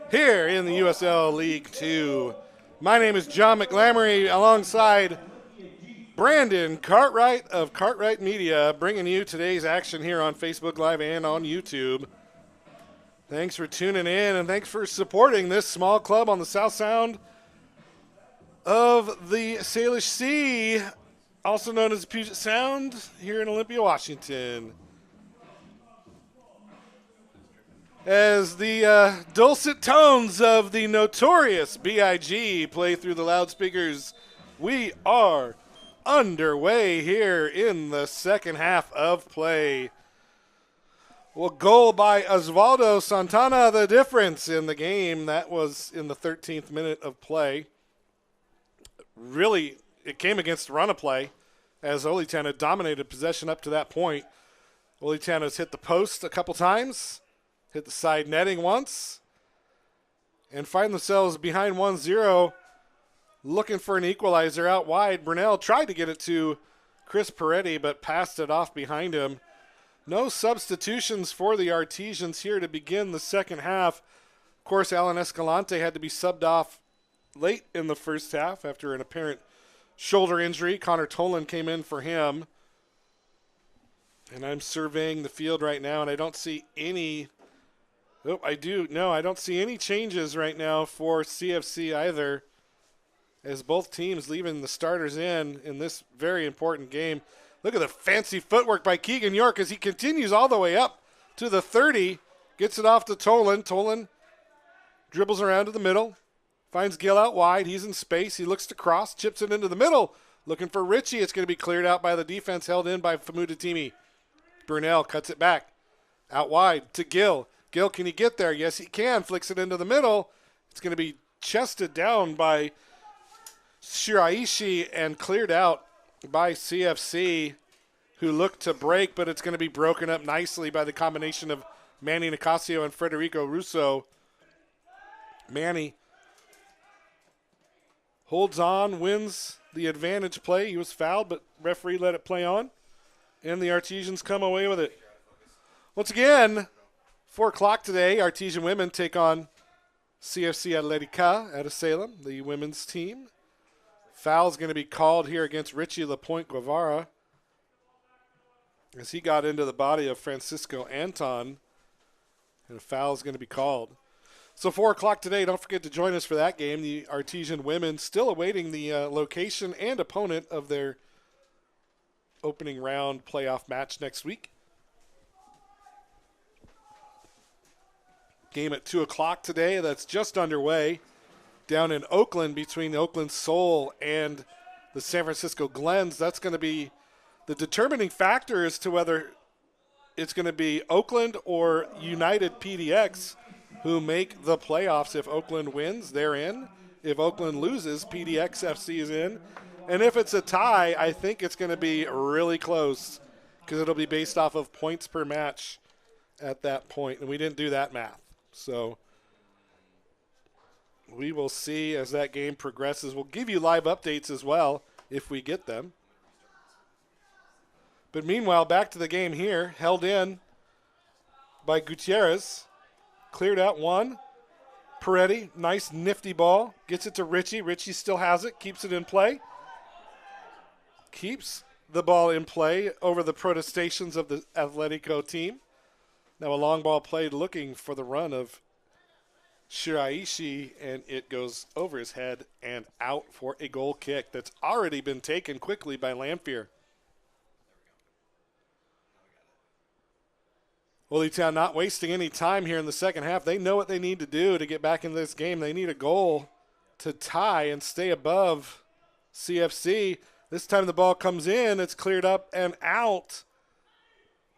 here in the USL League 2. My name is John McLamory alongside Brandon Cartwright of Cartwright Media, bringing you today's action here on Facebook Live and on YouTube. Thanks for tuning in and thanks for supporting this small club on the South Sound of the Salish Sea, also known as Puget Sound, here in Olympia, Washington. As the dulcet tones of the notorious B.I.G. play through the loudspeakers, we are underway here in the second half of play. Well, goal by Osvaldo Santana, the difference in the game. That was in the 13th minute of play. Really, it came against run of play as Oly Men had dominated possession up to that point. Oly Men has hit the post a couple times, hit the side netting once, and find themselves behind 1-0, looking for an equalizer out wide. Brunel tried to get it to Chris Peretti, but passed it off behind him. No substitutions for the Artesians here to begin the second half. Of course, Alan Escalante had to be subbed off late in the first half after an apparent shoulder injury. Connor Tolan came in for him. And I'm surveying the field right now, and I don't see any. Oh, I do. No, I don't see any changes right now for CFC either, as both teams leaving the starters in this very important game. Look at the fancy footwork by Keegan York as he continues all the way up to the 30. Gets it off to Tolan. Tolan dribbles around to the middle. Finds Gill out wide. He's in space. He looks to cross. Chips it into the middle. Looking for Richie. It's going to be cleared out by the defense, held in by Famudatimi. Brunel cuts it back. Out wide to Gill. Gill, can he get there? Yes, he can. Flicks it into the middle. It's going to be chested down by Shiraishi and cleared out by CFC, who looked to break, but it's going to be broken up nicely by the combination of Manny Nicasio and Federico Russo. Manny holds on, wins the advantage play. He was fouled, but referee let it play on. And the Artesians come away with it. Once again, 4 o'clock today, Artesian women take on CFC Atletico out of Salem, the women's team. Foul's going to be called here against Richie LaPointe Guevara as he got into the body of Francisco Anton, and a foul's going to be called. So 4 o'clock today, don't forget to join us for that game. The Artesian women still awaiting the location and opponent of their opening round playoff match next week. Game at 2 o'clock today that's just underway down in Oakland between the Oakland Soul and the San Francisco Glens. That's going to be the determining factor as to whether it's going to be Oakland or United PDX who make the playoffs. If Oakland wins, they're in. If Oakland loses, PDX FC is in. And if it's a tie, I think it's going to be really close because it'll be based off of points per match at that point. And we didn't do that math. So we will see as that game progresses. We'll give you live updates as well if we get them. But meanwhile, back to the game here, held in by Gutierrez. Cleared out one. Peretti, nice nifty ball. Gets it to Richie. Richie still has it, keeps it in play. Keeps the ball in play over the protestations of the Atletico team. Now a long ball played looking for the run of Shiraishi, and it goes over his head and out for a goal kick that's already been taken quickly by Lanphier. Oly Town not wasting any time here in the second half. They know what they need to do to get back into this game. They need a goal to tie and stay above CFC. This time the ball comes in. It's cleared up and out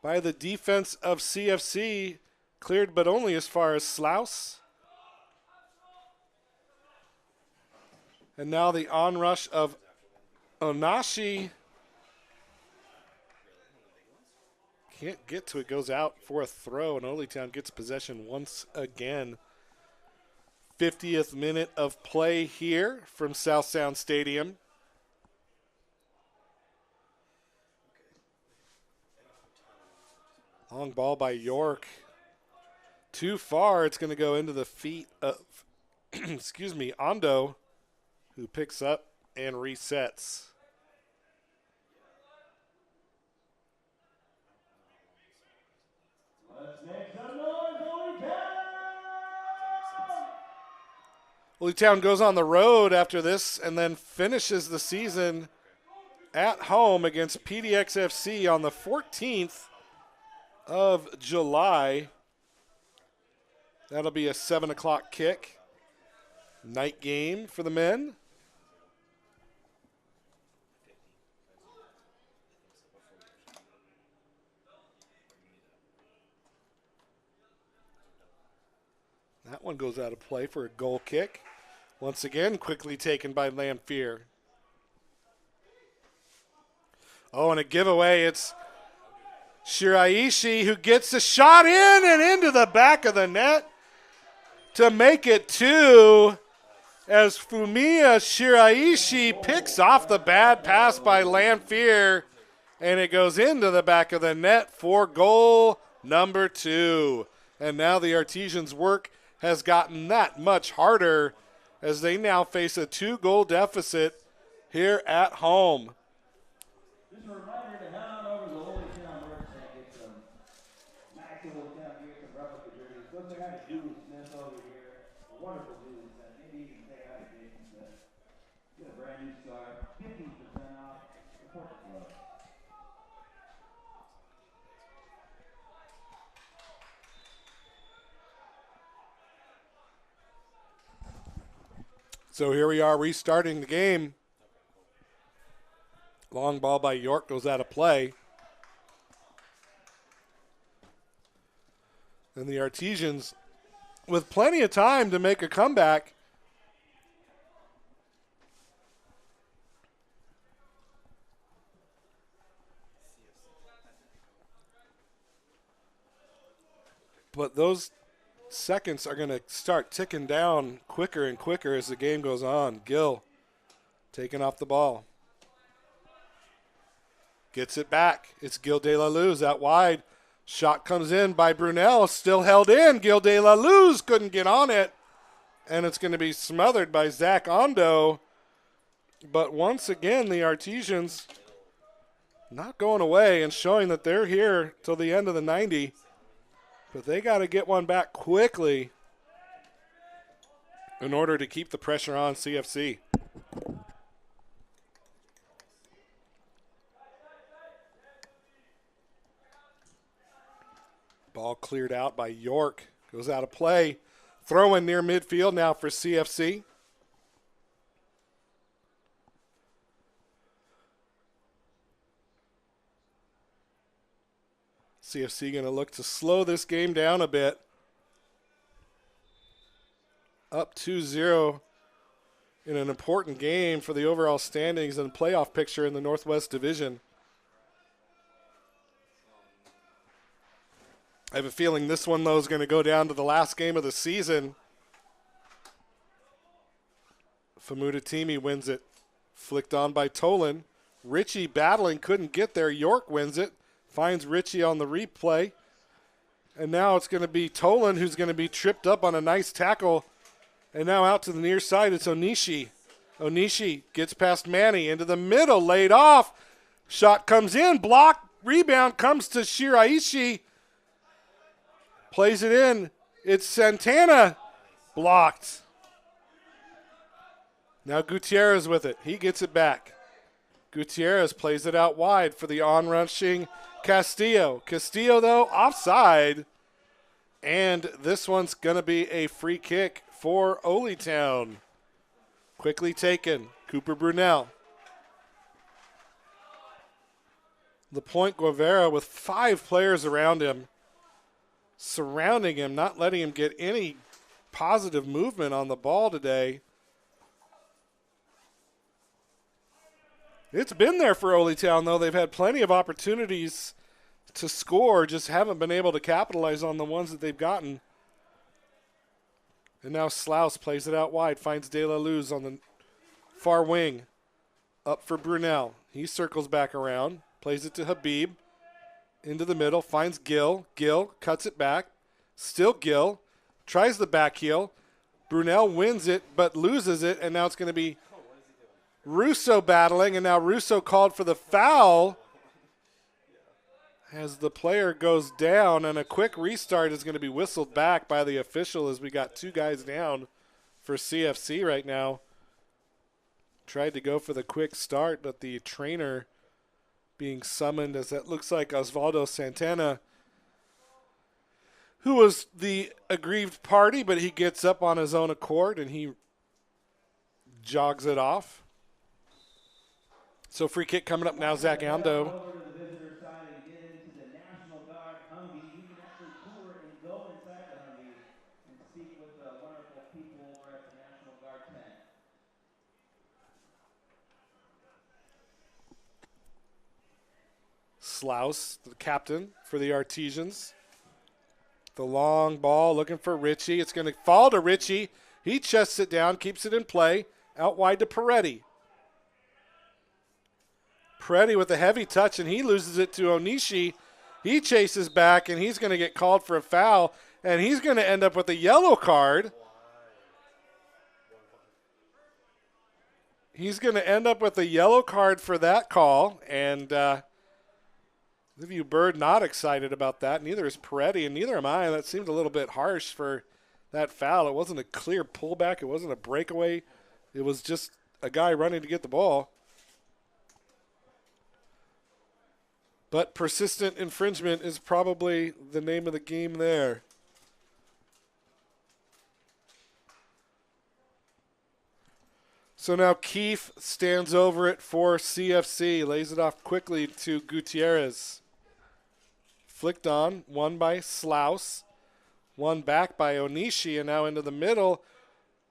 by the defense of CFC. Cleared but only as far as Sluis. And now the onrush of Onashi. Can't get to it, goes out for a throw, and Oly Town gets possession once again. 50th minute of play here from South Sound Stadium. Long ball by York. Too far, it's going to go into the feet of, Ando, who picks up and resets. Oly Town goes on the road after this and then finishes the season at home against PDX FC on the 14th of July. That'll be a 7 o'clock kick. Night game for the men. That one goes out of play for a goal kick. Once again, quickly taken by Lanphier. Oh, and a giveaway. It's Shiraishi who gets a shot in and into the back of the net to make it 2 as Fumiya Shiraishi picks off the bad pass by Lanphier, and it goes into the back of the net for goal number 2. And now the Artesians' work has gotten that much harder as they now face a 2-goal deficit here at home. Just a reminder to head on over to the Oly Town website, get some nice Oly Town gear, some replica jerseys. Go say hi to Julie Smith over here. A wonderful Julie Smith. Maybe you can say hi to Jason Smith. Get a brand new scarf, 15% off. Support the club. So here we are restarting the game. Long ball by York goes out of play. And the Artesians, with plenty of time to make a comeback, but those seconds are going to start ticking down quicker and quicker as the game goes on. Gill taking off the ball. Gets it back. It's Gil De La Luz out wide. Shot comes in by Brunel, still held in. Gil de la Luz couldn't get on it. And it's going to be smothered by Zach Ondo. But once again, the Artesians not going away and showing that they're here till the end of the 90. But they got to get one back quickly in order to keep the pressure on CFC. Ball cleared out by York. Goes out of play. Throw in near midfield now for CFC. CFC going to look to slow this game down a bit. Up 2-0 in an important game for the overall standings and playoff picture in the Northwest Division. I have a feeling this one, though, is going to go down to the last game of the season. Famoudatimi wins it. Flicked on by Tolan. Ritchie battling, couldn't get there. York wins it. Finds Ritchie on the replay. And now it's going to be Tolan who's going to be tripped up on a nice tackle. And now out to the near side, it's Onishi. Onishi gets past Manny into the middle, laid off. Shot comes in, block, rebound comes to Shiraishi. Plays it in. It's Santana. Blocked. Now Gutierrez with it. He gets it back. Gutierrez plays it out wide for the on-rushing Castillo. Castillo, though, offside. And this one's going to be a free kick for Oly Town. Quickly taken. Cooper Brunel. The point, Guevara with 5 players around him, surrounding him, not letting him get any positive movement on the ball today. It's been there for Oly Town, though. They've had plenty of opportunities to score, just haven't been able to capitalize on the ones that they've gotten. And now Slaus plays it out wide, finds De La Luz on the far wing. Up for Brunel. He circles back around, plays it to Habib. Into the middle, finds Gill. Gill cuts it back. Still Gill. Tries the back heel. Brunel wins it, but loses it, and now it's going to be Russo battling, and now Russo called for the foul as the player goes down, and a quick restart is going to be whistled back by the official as we got 2 guys down for CFC right now. Tried to go for the quick start, but the trainer being summoned as that looks like Osvaldo Santana, who was the aggrieved party, but he gets up on his own accord and he jogs it off. So free kick coming up now, Zach Ando. Over to the visitor side and get into the National Guard Humvee. You can actually tour and go inside the Humvee and speak with the wonderful people over at the National Guard tent. Slaus, the captain for the Artesians. The long ball looking for Ritchie. It's going to fall to Ritchie. He chests it down, keeps it in play. Out wide to Peretti. Peretti with a heavy touch, and he loses it to Onishi. He chases back, and he's going to get called for a foul, and he's going to end up with a yellow card. He's going to end up with a yellow card for that call, and Liviu Bird not excited about that. Neither is Peretti, and neither am I. That seemed a little bit harsh for that foul. It wasn't a clear pullback. It wasn't a breakaway. It was just a guy running to get the ball. But persistent infringement is probably the name of the game there. So now Keefe stands over it for CFC, lays it off quickly to Gutierrez. Flicked on, won by Slaus, won back by Onishi, and now into the middle.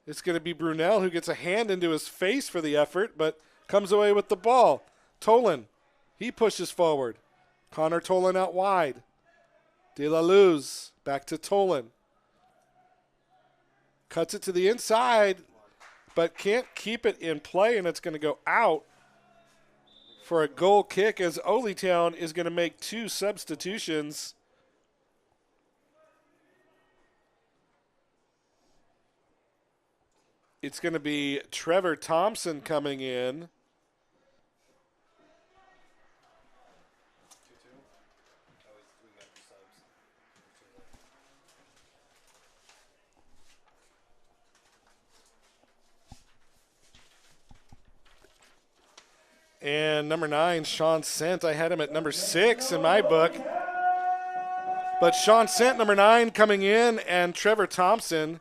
It's going to be Brunel who gets a hand into his face for the effort, but comes away with the ball. Tolan, he pushes forward. Connor Tolan out wide. De La Luz, back to Tolan. Cuts it to the inside, but can't keep it in play, and it's going to go out for a goal kick as Oly Town is going to make 2 substitutions. it's going to be Trevor Thompson coming in. And number 9, Sean Sent. I had him at number 6 in my book. But Sean Sent, number 9, coming in, and Trevor Thompson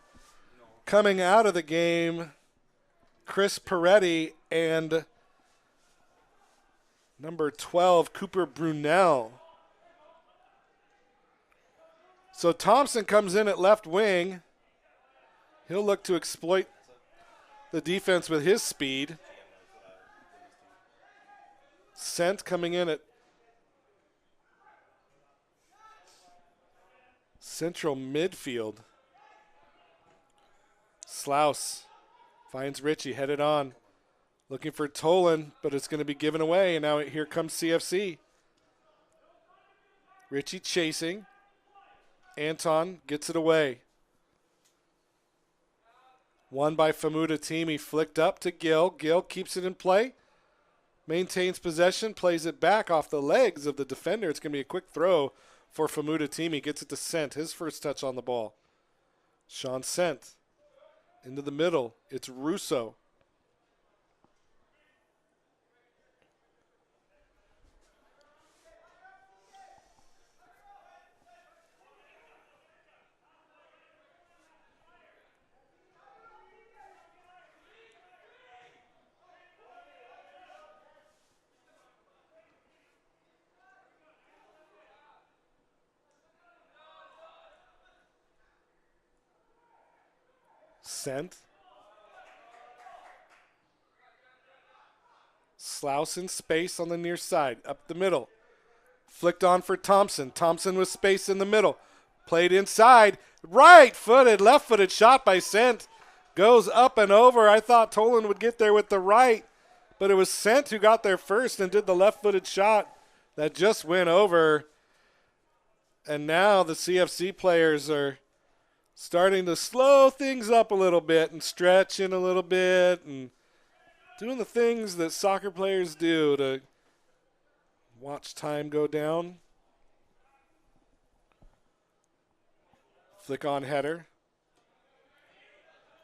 coming out of the game. Chris Peretti and number 12, Cooper Brunel. So Thompson comes in at left wing. He'll look to exploit the defense with his speed. Sent coming in at central midfield. Slaus finds Richie, headed on. Looking for Tolan, but it's going to be given away. And now here comes CFC. Richie chasing. Anton gets it away. Won by Famuda team. He flicked up to Gill. Gill keeps it in play. Maintains possession, plays it back off the legs of the defender. It's going to be a quick throw for Famuda team. He gets it to Sent, his first touch on the ball. Sean Sent into the middle. It's Russo. Sent. Slaus in space on the near side. Up the middle. Flicked on for Thompson. Thompson with space in the middle. Played inside. Right-footed, left-footed shot by Sent. Goes up and over. I thought Tolan would get there with the right, but it was Sent who got there first and did the left-footed shot that just went over. And now the CFC players are starting to slow things up a little bit and stretching a little bit and doing the things that soccer players do to watch time go down. Flick on header.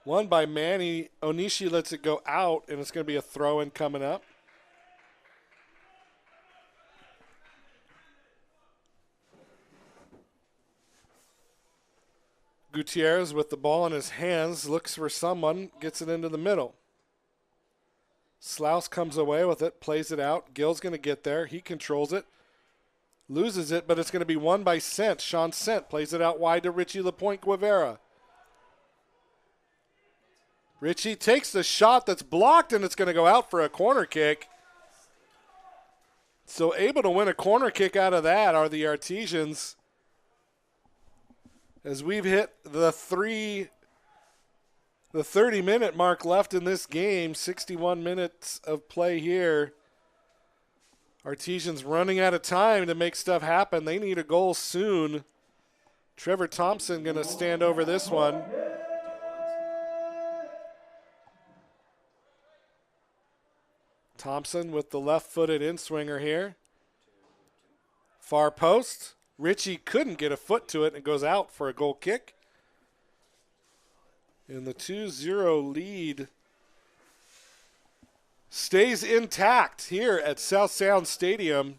Won by Manny. Onishi lets it go out, and it's going to be a throw-in coming up. Gutierrez with the ball in his hands, looks for someone, gets it into the middle. Slaus comes away with it, plays it out. Gill's going to get there. He controls it. Loses it, but it's going to be won by Sent. Sean Sent plays it out wide to Richie Lapointe Guevara. Richie takes the shot that's blocked, and it's going to go out for a corner kick. So able to win a corner kick out of that are the Artesians. As we've hit the 30-minute mark left in this game, 61 minutes of play here. Artesians running out of time to make stuff happen. They need a goal soon. Trevor Thompson going to stand over this one. Thompson with the left-footed in-swinger here. Far post. Richie couldn't get a foot to it and goes out for a goal kick. And the 2-0 lead stays intact here at South Sound Stadium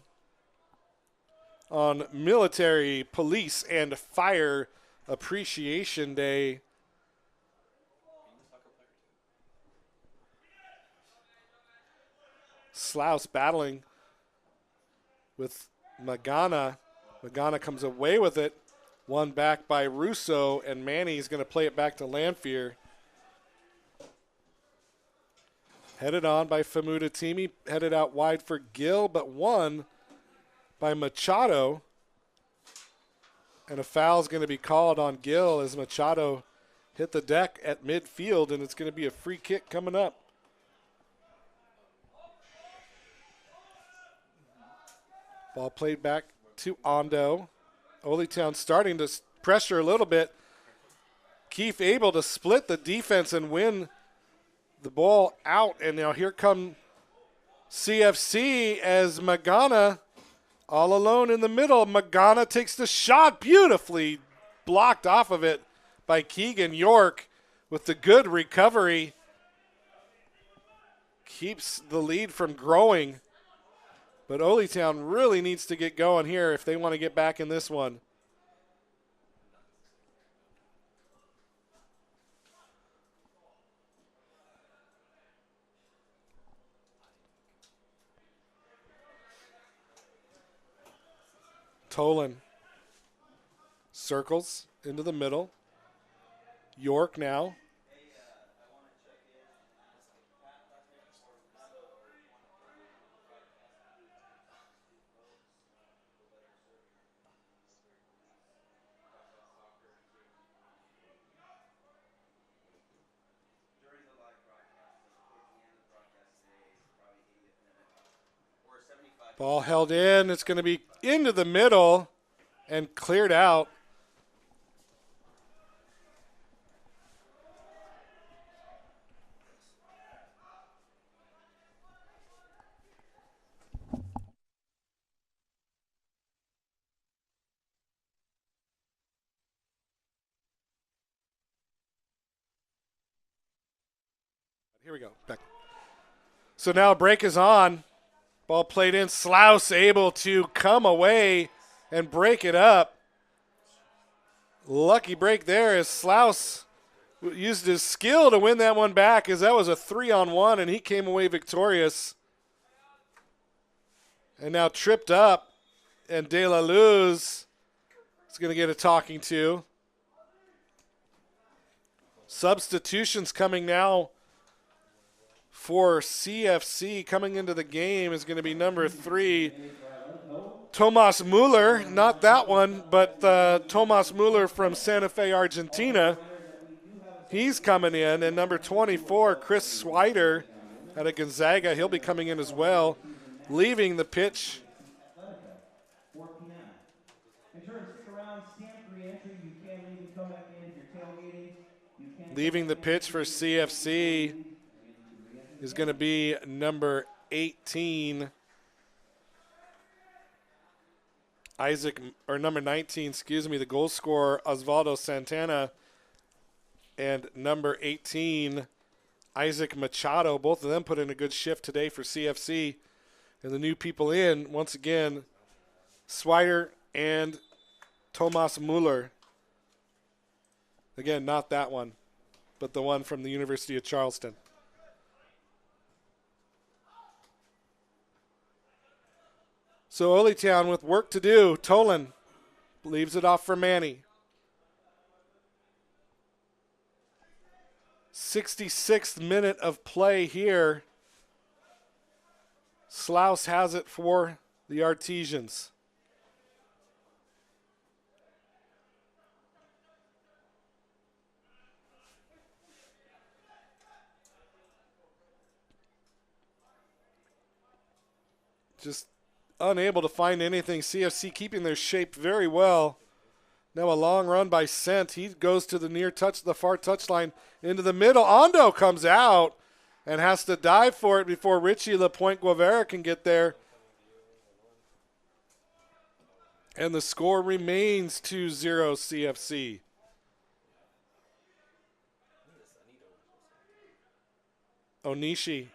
on Military, Police, and Fire Appreciation Day. Slaus battling with Magana. Magana comes away with it. Won back by Russo, and Manny's going to play it back to Lanphier. Headed on by Famuda Timi. Headed out wide for Gill, but won by Machado. And a foul's going to be called on Gill as Machado hit the deck at midfield, and it's going to be a free kick coming up. Ball played back to Ondo. Oly Town starting to pressure a little bit. Keefe able to split the defense and win the ball out, and now here come CFC as Magana all alone in the middle. Magana takes the shot, beautifully blocked off of it by Keegan York with the good recovery. Keeps the lead from growing. But Oly Town really needs to get going here if they want to get back in this one. Tolan circles into the middle. York now. Ball held in. It's going to be into the middle and cleared out. Here we go. Back. So now a break is on. Ball played in. Slouse able to come away and break it up. Lucky break there as Slouse used his skill to win that one back, as that was a 3-on-1 and he came away victorious. And now tripped up, and De La Luz is going to get a talking to. Substitutions coming now for CFC. Coming into the game is going to be number 3, Tomas Muller. Not that one, but Tomas Muller from Santa Fe, Argentina. He's coming in. And number 24, Chris Swider out of Gonzaga. He'll be coming in as well. Leaving the pitch. Leaving the pitch for CFC is going to be number 18, number 19, excuse me, the goal scorer, Osvaldo Santana, and number 18, Isaac Machado. Both of them put in a good shift today for CFC. And the new people in, once again, Swider and Tomas Muller. Again, not that one, but the one from the University of Charleston. So Oly Town with work to do. Tolan leaves it off for Manny. 66th minute of play here. Slouse has it for the Artesians. Just unable to find anything. CFC keeping their shape very well. Now a long run by Sent. He goes to the the far touchline into the middle. Ondo comes out and has to dive for it before Richie LaPointe Guevara can get there. And the score remains 2-0 CFC. Onishi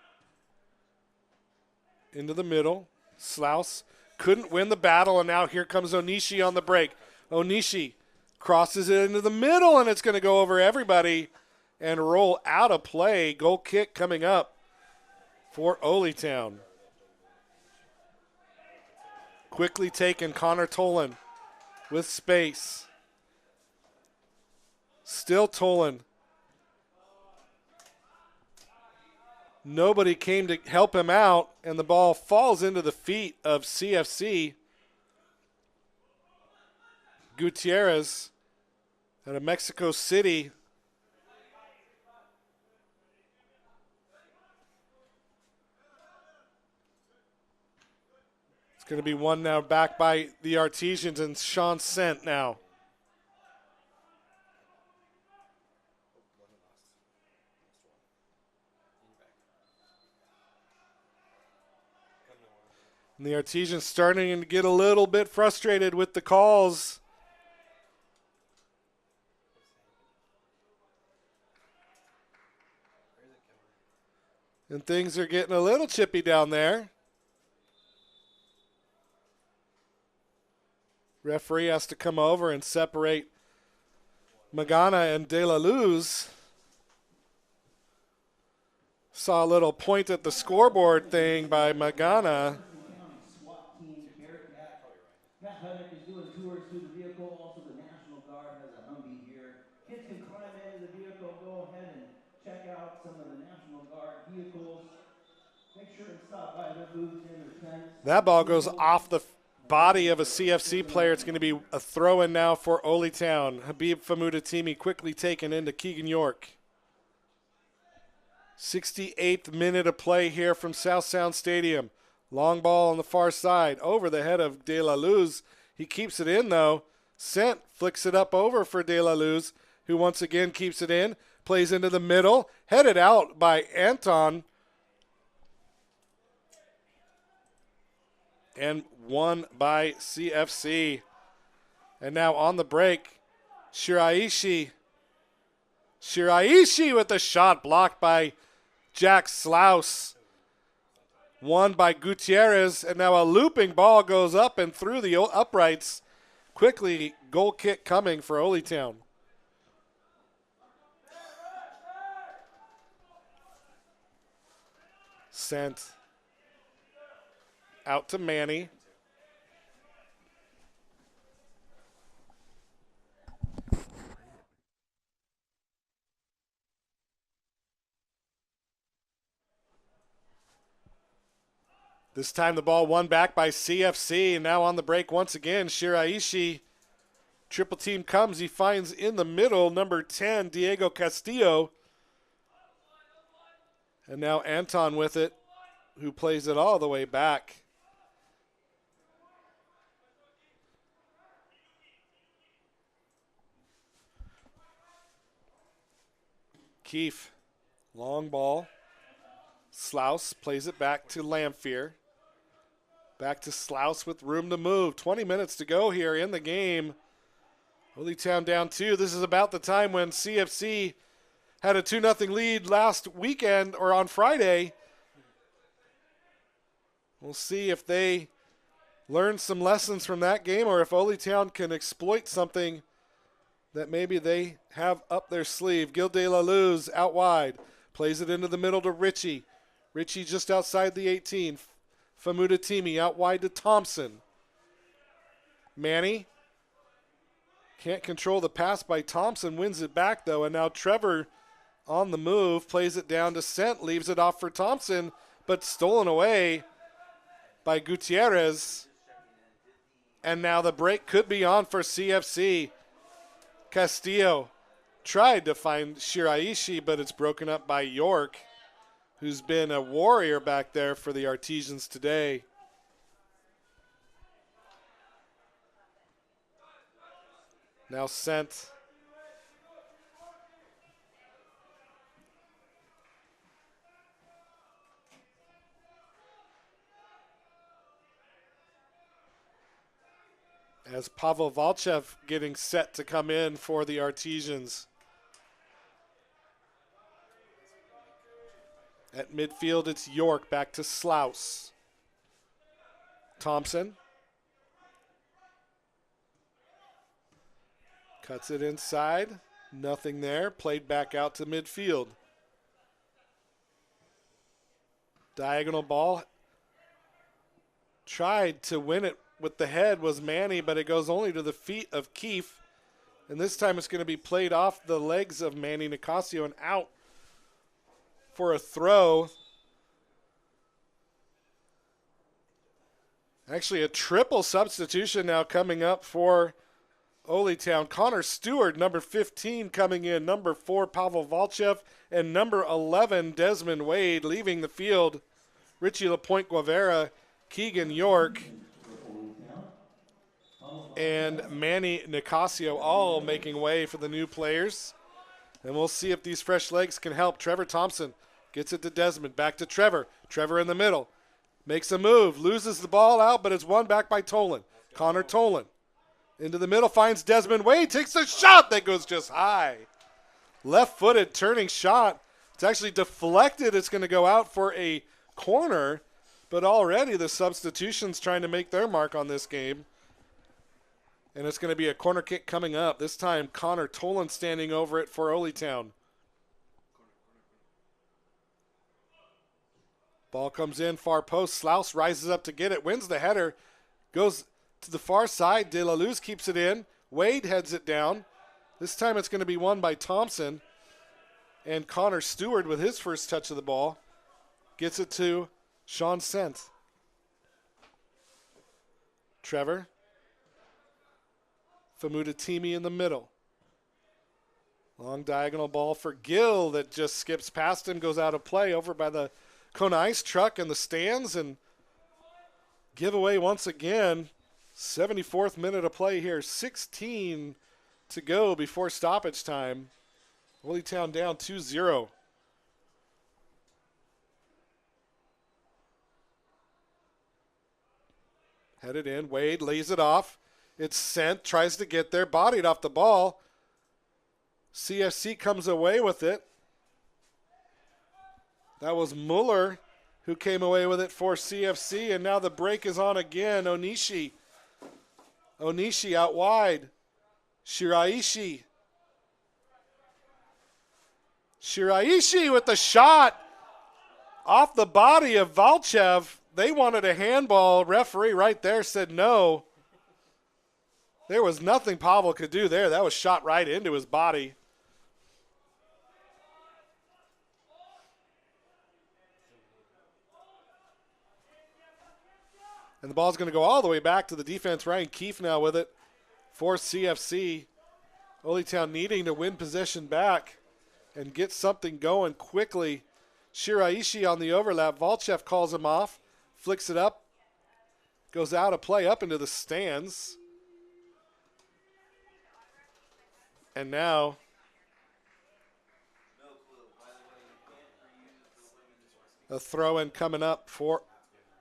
into the middle. Slouse couldn't win the battle, and now here comes Onishi on the break. Onishi crosses it into the middle, and it's going to go over everybody and roll out of play. Goal kick coming up for Oly Town. Quickly taken, Connor Tolan with space. Still Tolan. Nobody came to help him out, and the ball falls into the feet of CFC. Gutierrez out of Mexico City. It's going to be one now back by the Artesians, and Sean Sent now. And the Artesians starting to get a little bit frustrated with the calls. And things are getting a little chippy down there. Referee has to come over and separate Magana and De La Luz. Saw a little point at the scoreboard thing by Magana. Matt Huddick is doing tours through the vehicle. Also, the National Guard has a Humvee here. Kids can climb into the vehicle, go ahead and check out some of the National Guard vehicles. Make sure and stop by their booths in their tents. That ball goes off the body of a CFC player. It's going to be a throw-in now for Oly Town. Habib Famudatimi quickly taken into Keegan York. 68th minute of play here from South Sound Stadium. Long ball on the far side over the head of De La Luz. He keeps it in, though. Sent flicks it up over for De La Luz, who once again keeps it in. Plays into the middle. Headed out by Anton. And won by CFC. And now on the break, Shiraishi. Shiraishi with the shot blocked by Jack Slaus. Won by Gutierrez. And now a looping ball goes up and through the uprights. Quickly, goal kick coming for Oly Town. Sent out to Manny. This time the ball won back by CFC. And now on the break once again, Shiraishi. Triple team comes. He finds in the middle number 10, Diego Castillo. And now Anton with it, who plays it all the way back. Keefe, long ball. Slaus plays it back to Lamphere. Back to Slaus with room to move. 20 minutes to go here in the game. Oly Town down 2. This is about the time when CFC had a 2-0 lead last weekend or on Friday. We'll see if they learn some lessons from that game or if Oly Town can exploit something that maybe they have up their sleeve. Gil De La Luz out wide. Plays it into the middle to Richie. Richie just outside the 18. Famudatimi out wide to Thompson. Manny can't control the pass by Thompson. Wins it back, though. And now Trevor on the move. Plays it down to Sent. Leaves it off for Thompson. But stolen away by Gutierrez. And now the break could be on for CFC. Castillo tried to find Shiraishi, but it's broken up by York, who's been a warrior back there for the Artesians today. Now Sent. As Pavel Valchev getting set to come in for the Artesians. At midfield, it's York back to Slaus. Thompson. Cuts it inside. Nothing there. Played back out to midfield. Diagonal ball. Tried to win it with the head was Manny, but it goes only to the feet of Keefe. And this time it's going to be played off the legs of Manny Nicasio and out for a throw. Actually, a triple substitution now coming up for Oly Town. Connor Stewart, number 15, coming in. Number 4, Pavel Valchev. And number 11, Desmond Wade, leaving the field. Richie Lapointe Guevara, Keegan York, and Manny Nicasio all making way for the new players. And we'll see if these fresh legs can help. Trevor Thompson gets it to Desmond. Back to Trevor. Trevor in the middle. Makes a move, loses the ball out, but it's won back by Tolan. Connor Tolan. Into the middle, finds Desmond Wade, takes a shot that goes just high. Left-footed turning shot. It's actually deflected. It's going to go out for a corner, but already the substitutions trying to make their mark on this game. And it's going to be a corner kick coming up. This time, Connor Tolan standing over it for Oly Town. Ball comes in, far post. Slaus rises up to get it, wins the header, goes to the far side. De La Luz keeps it in. Wade heads it down. This time it's going to be won by Thompson. And Connor Stewart with his first touch of the ball gets it to Sean Sent. Trevor. Famoudatimi in the middle. Long diagonal ball for Gill that just skips past him, goes out of play over by the Kona Ice truck in the stands, and giveaway once again. 74th minute of play here. 16 to go before stoppage time. Oly Town down 2-0. Headed in. Wade lays it off. It's sent. Tries to get there. Bodied off the ball. CFC comes away with it. That was Muller who came away with it for CFC, and now the break is on again. Onishi out wide. Shiraishi with the shot off the body of Valchev. They wanted a handball. Referee right there said no. There was nothing Pavel could do there. That was shot right into his body. And the ball's going to go all the way back to the defense. Ryan Keefe now with it for CFC. Oly Town needing to win possession back and get something going quickly. Shiraishi on the overlap. Valchev calls him off. Flicks it up. Goes out of play up into the stands. And now a throw-in coming up for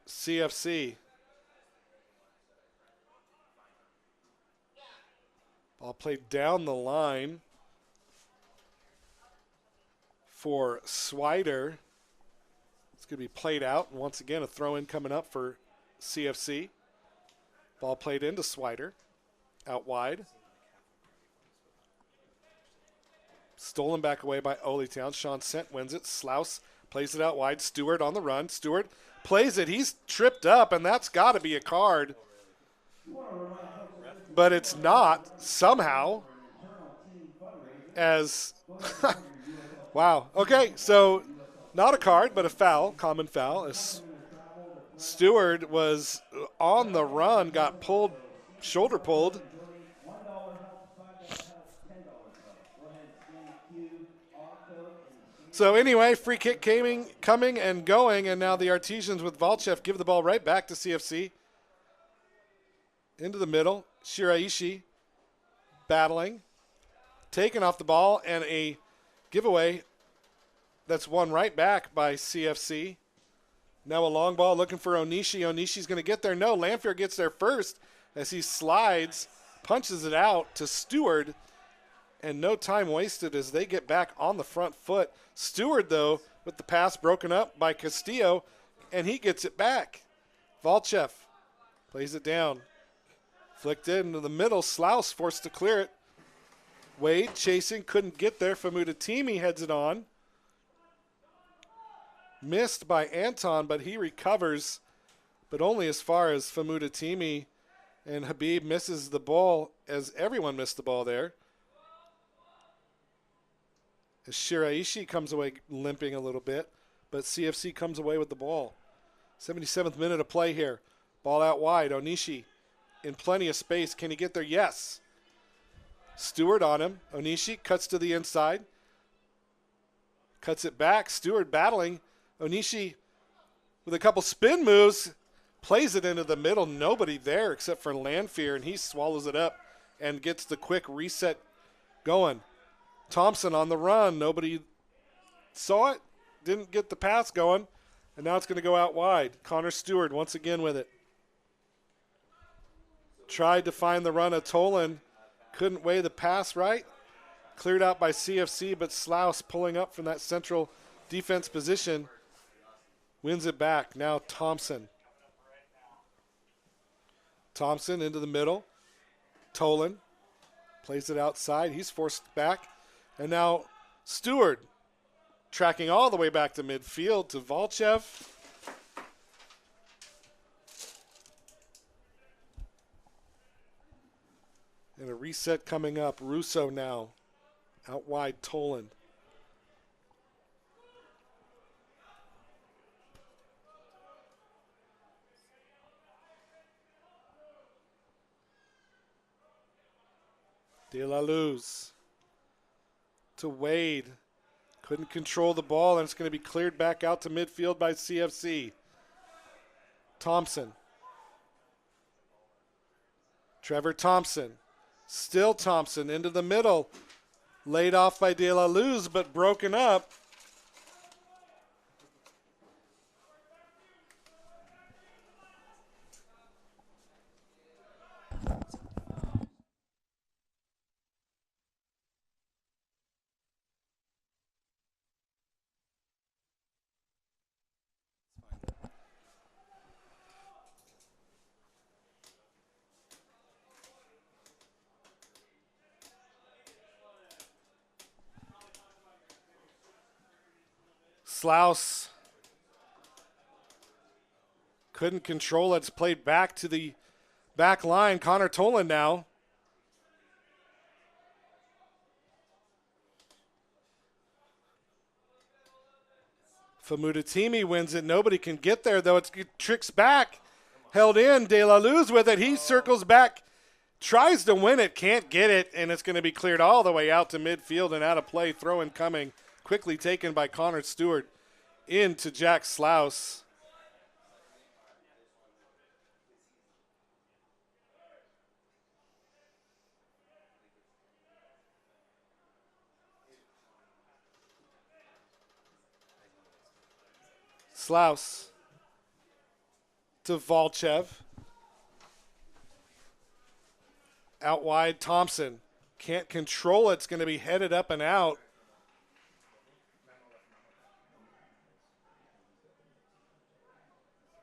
CFC. Ball played down the line for Swider. It's going to be played out. And once again, a throw-in coming up for CFC. Ball played into Swider. Out wide. Stolen back away by Oly Town. Sean Sent wins it. Slaus plays it out wide. Stewart on the run. Stewart plays it. He's tripped up, and that's got to be a card. But it's not somehow, as wow. Okay, so not a card, but a foul, common foul. As Stewart was on the run, got pulled, shoulder pulled. So anyway, free kick coming and going, and now the Artesians with Valchev give the ball right back to CFC. Into the middle. Shiraishi battling, taken off the ball, and a giveaway that's won right back by CFC. Now a long ball looking for Onishi. Onishi's going to get there. No, Lanfear gets there first as he slides, punches it out to Stewart, and no time wasted as they get back on the front foot. Stewart, though, with the pass broken up by Castillo, and he gets it back. Valchev plays it down. Flicked it into the middle. Slaus forced to clear it. Wade chasing, couldn't get there. Famoudatimi heads it on. Missed by Anton, but he recovers, but only as far as Famoudatimi, and Habib misses the ball, as everyone missed the ball there. As Shiraishi comes away limping a little bit, but CFC comes away with the ball. 77th minute of play here. Ball out wide. Onishi in plenty of space. Can he get there? Yes. Stewart on him. Onishi cuts to the inside. Cuts it back. Stewart battling. Onishi with a couple spin moves. Plays it into the middle. Nobody there except for Lanfear, and he swallows it up and gets the quick reset going. Thompson on the run. Nobody saw it. Didn't get the pass going. And now it's going to go out wide. Connor Stewart once again with it. Tried to find the run of Tolan. Couldn't weigh the pass right. Cleared out by CFC, but Slouse pulling up from that central defense position. Wins it back. Now Thompson. Thompson into the middle. Tolan plays it outside. He's forced back. And now Stewart tracking all the way back to midfield to Volchev. And a reset coming up. Russo now. Out wide, Tolan. De La Luz to Wade. Couldn't control the ball, and it's going to be cleared back out to midfield by CFC. Thompson. Trevor Thompson. Still Thompson into the middle. Laid off by De La Luz, but broken up. Slouse couldn't control it. It's played back to the back line. Connor Tolan now. Famutatimi wins it. Nobody can get there, though. It tricks back. Held in. De La Luz with it. He circles back. Tries to win it. Can't get it. And it's going to be cleared all the way out to midfield and out of play. Throw in coming. Quickly taken by Connor Stewart into Jack Slouse. Slouse to Volchev. Out wide, Thompson. Can't control it. It's going to be headed up and out.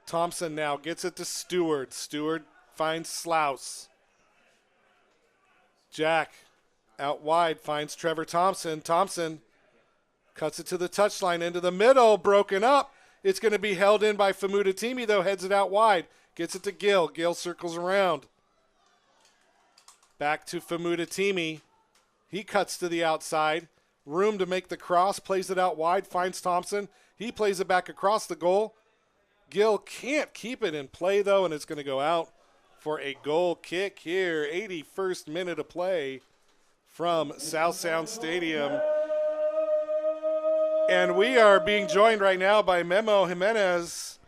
Thompson now gets it to Stewart. Stewart finds Slouse. Jack out wide finds Trevor Thompson. Thompson cuts it to the touchline into the middle. Broken up. It's going to be held in by Famutatimi, though. Heads it out wide. Gets it to Gill. Gill circles around. Back to Famutatimi. He cuts to the outside. Room to make the cross. Plays it out wide. Finds Thompson. He plays it back across the goal. Gill can't keep it in play, though, and it's going to go out for a goal kick here. 81st minute of play from South Sound Stadium. And we are being joined right now by Memo Jimenez,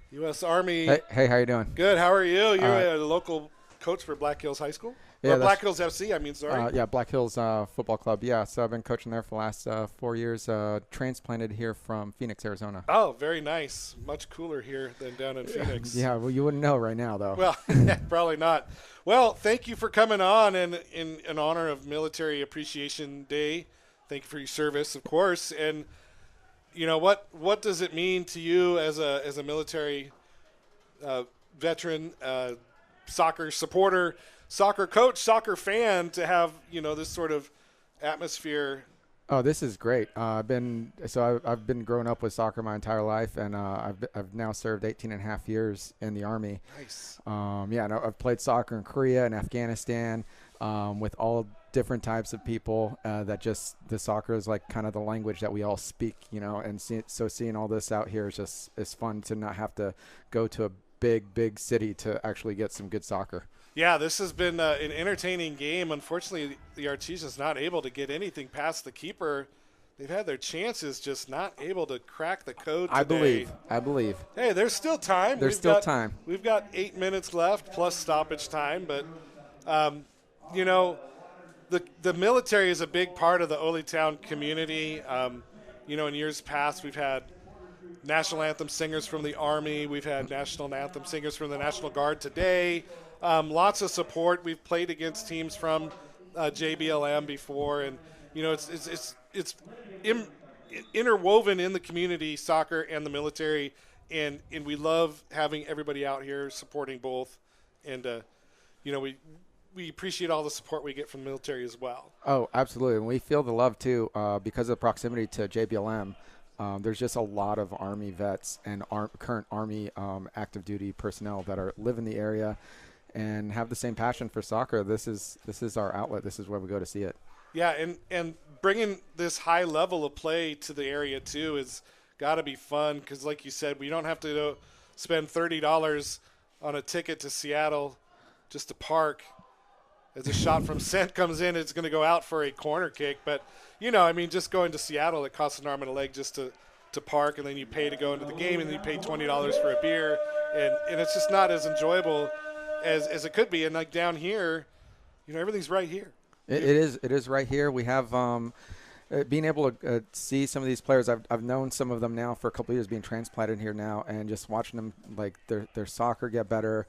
U.S. Army. Hey, how you doing? Good. How are you? You're a local coach for Black Hills High School? Yeah, Black Hills FC, I mean, sorry. Yeah, Black Hills Football Club. Yeah, so I've been coaching there for the last 4 years. Transplanted here from Phoenix, Arizona. Oh, very nice. Much cooler here than down in Phoenix. Yeah, well, you wouldn't know right now, though. Well, probably not. Well, thank you for coming on in honor of Military Appreciation Day. Thank you for your service, of course. And, you know, what does it mean to you as a military veteran, soccer supporter, soccer coach, soccer fan to have, you know, this sort of atmosphere? Oh, this is great. I've been growing up with soccer my entire life, and I've now served 18 and a half years in the Army. Nice. I've played soccer in Korea and Afghanistan with all different types of people that just the soccer is like kind of the language that we all speak, you know, and seeing all this out here is fun to not have to go to a big city to actually get some good soccer. Yeah, this has been an entertaining game. Unfortunately, the Artesians not able to get anything past the keeper. They've had their chances, just not able to crack the code today. I believe. Hey, there's still time. There's still time. We've got 8 minutes left plus stoppage time. But, you know, the military is a big part of the Oly Town community. You know, in years past, we've had national anthem singers from the Army. We've had national anthem singers from the National Guard today. Lots of support. We've played against teams from JBLM before, and it's interwoven in the community, soccer and the military, and we love having everybody out here supporting both, and we appreciate all the support we get from the military as well. Oh, absolutely. And we feel the love, too, because of proximity to JBLM. There's just a lot of Army vets and current Army active duty personnel that live in the area and have the same passion for soccer. This is our outlet. This is where we go to see it. Yeah, and bringing this high level of play to the area, too, is got to be fun because, like you said, we don't have to spend $30 on a ticket to Seattle just to park. As a shot from Sent comes in, it's going to go out for a corner kick. But, just going to Seattle, it costs an arm and a leg just to park, and then you pay to go into the game, and then you pay $20 for a beer. And it's just not as enjoyable as it could be. And, like, down here, everything's right here. It is right here. We have being able to see some of these players. I've known some of them now for a couple of years, being transplanted here now, and just watching them, like, their soccer get better,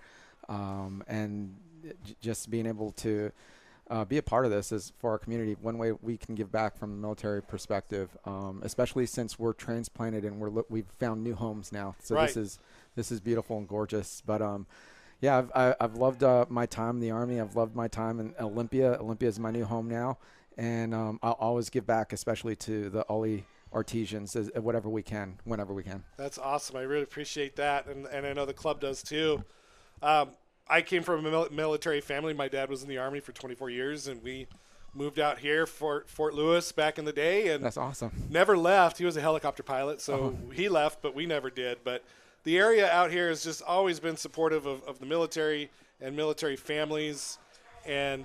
and just being able to be a part of this is for our community. One way we can give back from a military perspective, especially since we're transplanted and we've found new homes now. So right. This is beautiful and gorgeous. But yeah, I've loved my time in the Army. I've loved my time in Olympia. Olympia is my new home now, and I'll always give back, especially to the Oly Artesians, whatever we can, whenever we can. That's awesome. I really appreciate that, and I know the club does too. I came from a military family. My dad was in the Army for 24 years, and we moved out here for Fort Lewis back in the day. And that's awesome. Never left. He was a helicopter pilot, so he left, but we never did. But the area out here has just always been supportive of the military and military families. And,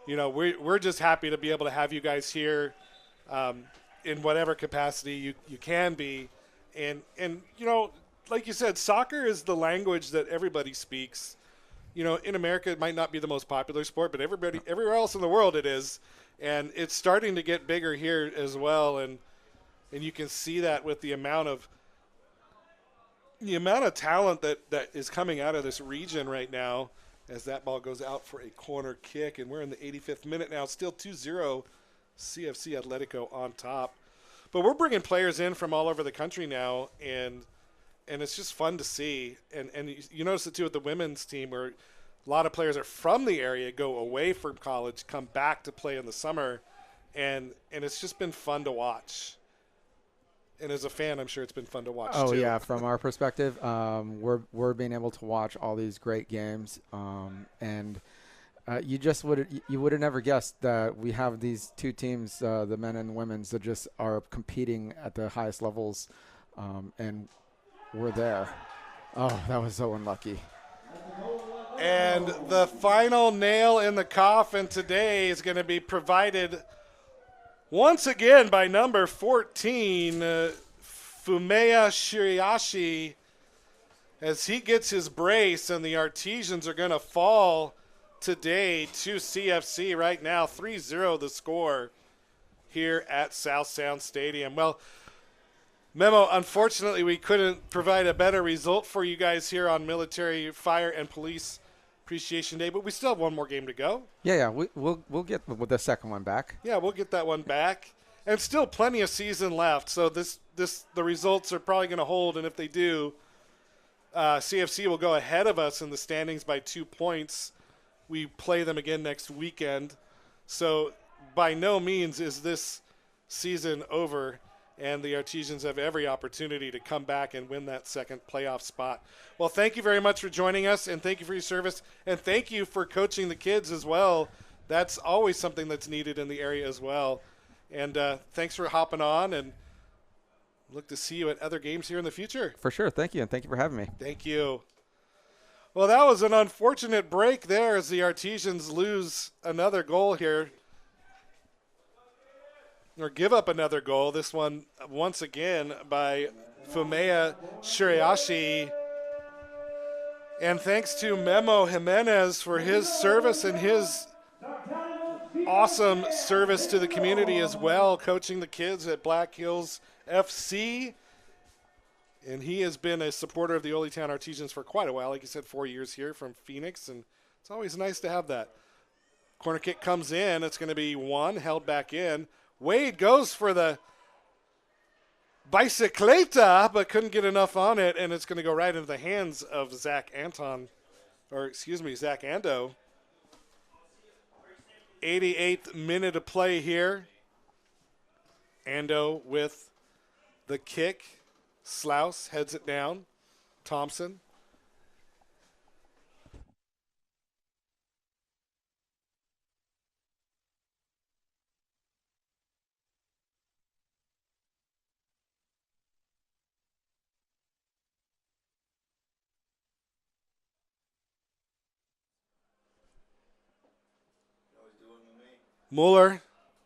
we're just happy to be able to have you guys here in whatever capacity you can be. And like you said, soccer is the language that everybody speaks. In America, it might not be the most popular sport, but everywhere else in the world it is. And it's starting to get bigger here as well. And you can see that with the amount of talent that is coming out of this region right now, as that ball goes out for a corner kick. And we're in the 85th minute now, still 2-0 CFC Atletico on top. But we're bringing players in from all over the country now, and it's just fun to see. And you notice it too with the women's team, where a lot of players are from the area, go away from college, come back to play in the summer, and it's just been fun to watch. And as a fan, I'm sure it's been fun to watch too. Oh yeah, from our perspective, we're being able to watch all these great games, and you would have never guessed that we have these two teams, the men and women's, that just are competing at the highest levels, and we're there. Oh, that was so unlucky. And the final nail in the coffin today is going to be provided once again by number 14, Fumeya Shiriashi, as he gets his brace, and the Artesians are going to fall today to CFC right now. 3-0 the score here at South Sound Stadium. Well, Memo, unfortunately, we couldn't provide a better result for you guys here on Military Fire and Police Appreciation Day, but we still have one more game to go. Yeah, we'll get the second one back. Yeah, we'll get that one back, and still plenty of season left. So the results are probably going to hold, and if they do, CFC will go ahead of us in the standings by 2 points. We play them again next weekend, so by no means is this season over. And the Artesians have every opportunity to come back and win that second playoff spot. Well, thank you very much for joining us, and thank you for your service, and thank you for coaching the kids as well. That's always something that's needed in the area as well. And thanks for hopping on, and look to see you at other games here in the future. For sure. Thank you, and thank you for having me. Thank you. Well, that was an unfortunate break there as the Artesians lose another goal here. Or give up another goal. This one, once again, by Fumeya Shiriashi. And thanks to Memo Jimenez for his service and his awesome service to the community as well, coaching the kids at Black Hills FC. And he has been a supporter of the Oly Town Artesians for quite a while. Like you said, 4 years here from Phoenix, and it's always nice to have that. Corner kick comes in. It's going to be one, held back in. Wade goes for the bicicleta, but couldn't get enough on it, and it's going to go right into the hands of Zach Ando. 88th minute of play here. Ando with the kick. Slouse heads it down. Thompson. Mueller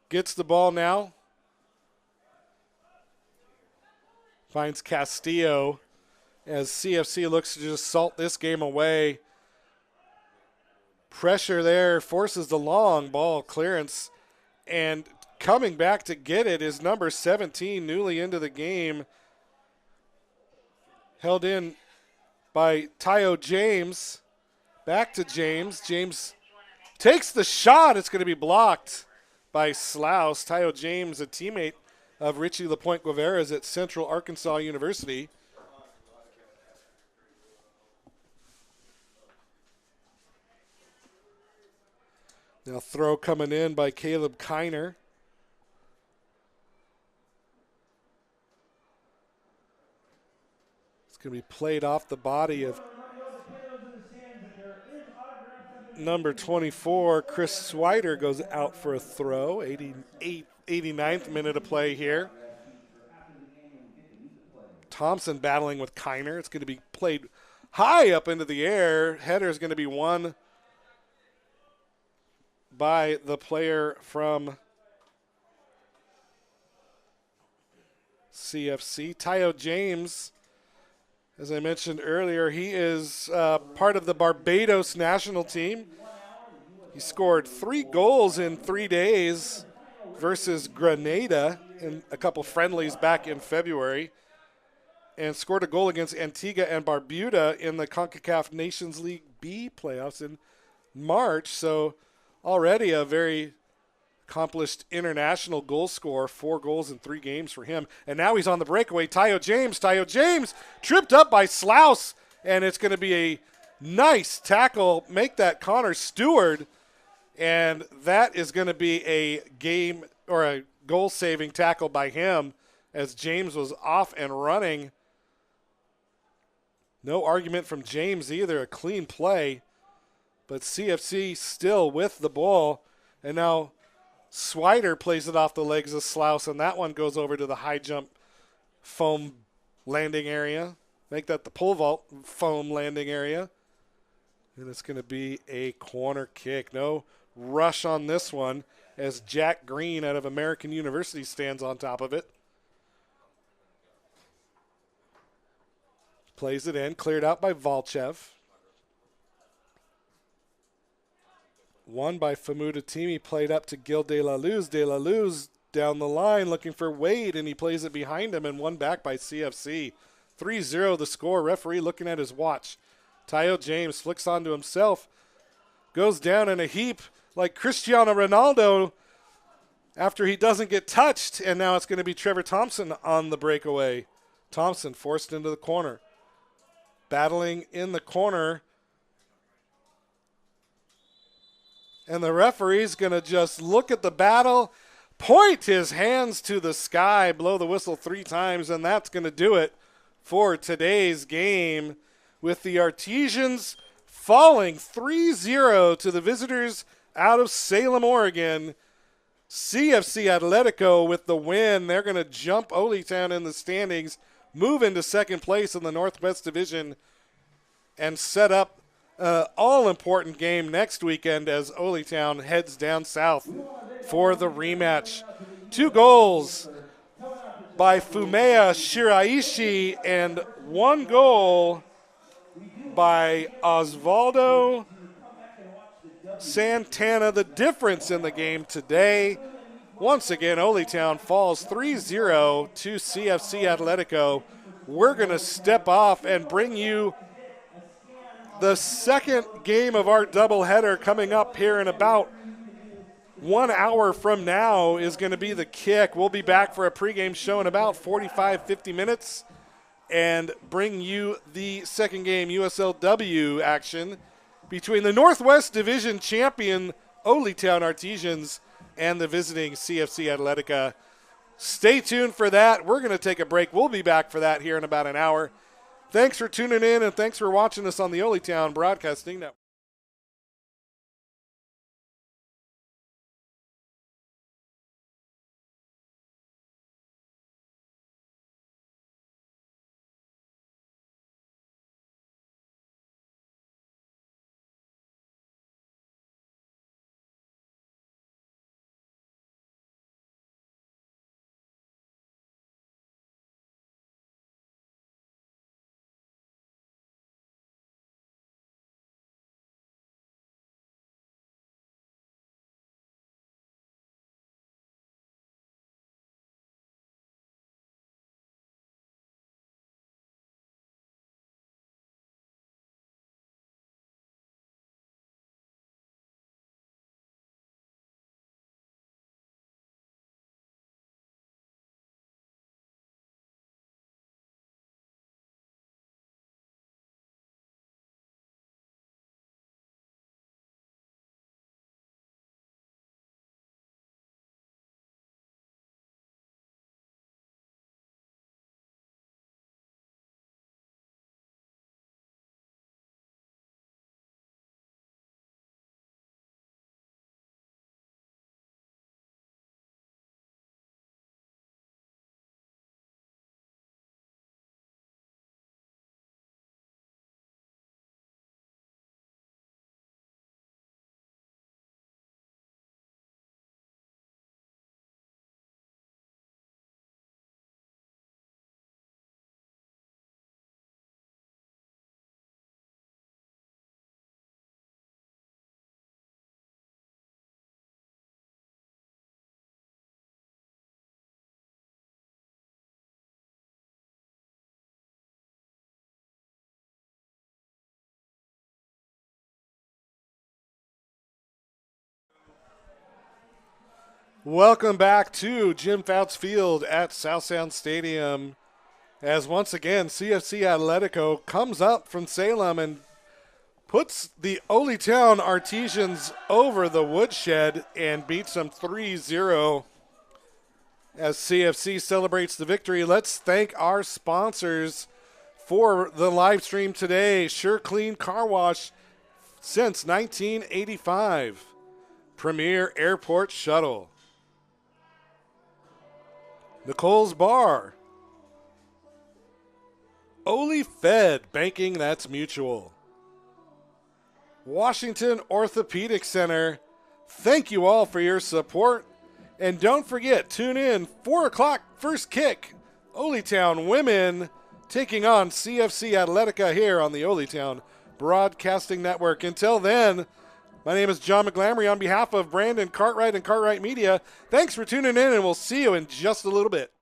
gets the ball now. Finds Castillo as CFC looks to just salt this game away. Pressure there, forces the long ball clearance. And coming back to get it is number 17, newly into the game. Held in by Tyo James. Back to James. James takes the shot. It's going to be blocked by Slouse. Tyo James, a teammate of Richie LaPointe Guevara's at Central Arkansas University. Now throw coming in by Caleb Kiner. It's going to be played off the body of number 24, Chris Swider goes out for a throw. 89th minute of play here. Thompson battling with Kiner. It's going to be played high up into the air. Header is going to be won by the player from CFC. Tyo James, as I mentioned earlier, he is part of the Barbados national team. He scored 3 goals in 3 days versus Grenada in a couple friendlies back in February, and scored a goal against Antigua and Barbuda in the CONCACAF Nations League B playoffs in March. So already a very accomplished international goal scorer, 4 goals in 3 games for him. And now he's on the breakaway. Tyo James tripped up by Slouse, and it's going to be a nice tackle. Make that Connor Stewart, and that is going to be a game or a goal-saving tackle by him as James was off and running. No argument from James either. A clean play, but CFC still with the ball, and now Swider plays it off the legs of Slouse, and that one goes over to the high jump foam landing area. Make that the pole vault foam landing area. And it's going to be a corner kick. No rush on this one as Jack Green out of American University stands on top of it. Plays it in, cleared out by Valchev. Won by Famuda-Timi, played up to Gil De La Luz. De La Luz down the line looking for Wade, and he plays it behind him and won back by CFC. 3-0 the score. Referee looking at his watch. Tyo James flicks onto himself. Goes down in a heap like Cristiano Ronaldo after he doesn't get touched, and now it's going to be Trevor Thompson on the breakaway. Thompson forced into the corner. Battling in the corner. And the referee's going to just look at the battle, point his hands to the sky, blow the whistle 3 times, and that's going to do it for today's game, with the Artesians falling 3-0 to the visitors out of Salem, Oregon. CFC Atletico with the win. They're going to jump Oly Town in the standings, move into second place in the Northwest Division, and set up an all-important game next weekend as Oly Town heads down south for the rematch. 2 goals by Fumea Shiraishi and 1 goal by Osvaldo Santana. The difference in the game today. Once again, Oly Town falls 3-0 to CFC Atletico. we're going to step off and bring you the second game of our doubleheader coming up here in about 1 hour from now is going to be the kick. We'll be back for a pregame show in about 45, 50 minutes and bring you the second game USLW action between the Northwest Division champion Oly Men Artesians and the visiting CFC Atletico. Stay tuned for that. We're going to take a break. We'll be back for that here in about an hour. Thanks for tuning in, and thanks for watching us on the Oly Men Broadcasting Network. Welcome back to Jim Fouts Field at South Sound Stadium as once again CFC Atletico comes up from Salem and puts the Oly Men Artesians over the woodshed and beats them 3-0 as CFC celebrates the victory. Let's thank our sponsors for the live stream today. Sure Clean Car Wash since 1985. Premier Airport Shuttle. Nicole's Bar. Oly Fed Banking That's Mutual. Washington Orthopedic Center. Thank you all for your support. And don't forget, tune in 4 o'clock first kick. Oly Men women taking on CFC Atletico here on the Oly Men Broadcasting Network. Until then, my name is John McGlamory on behalf of Brandon Cartwright and Cartwright Media. Thanks for tuning in, and we'll see you in just a little bit.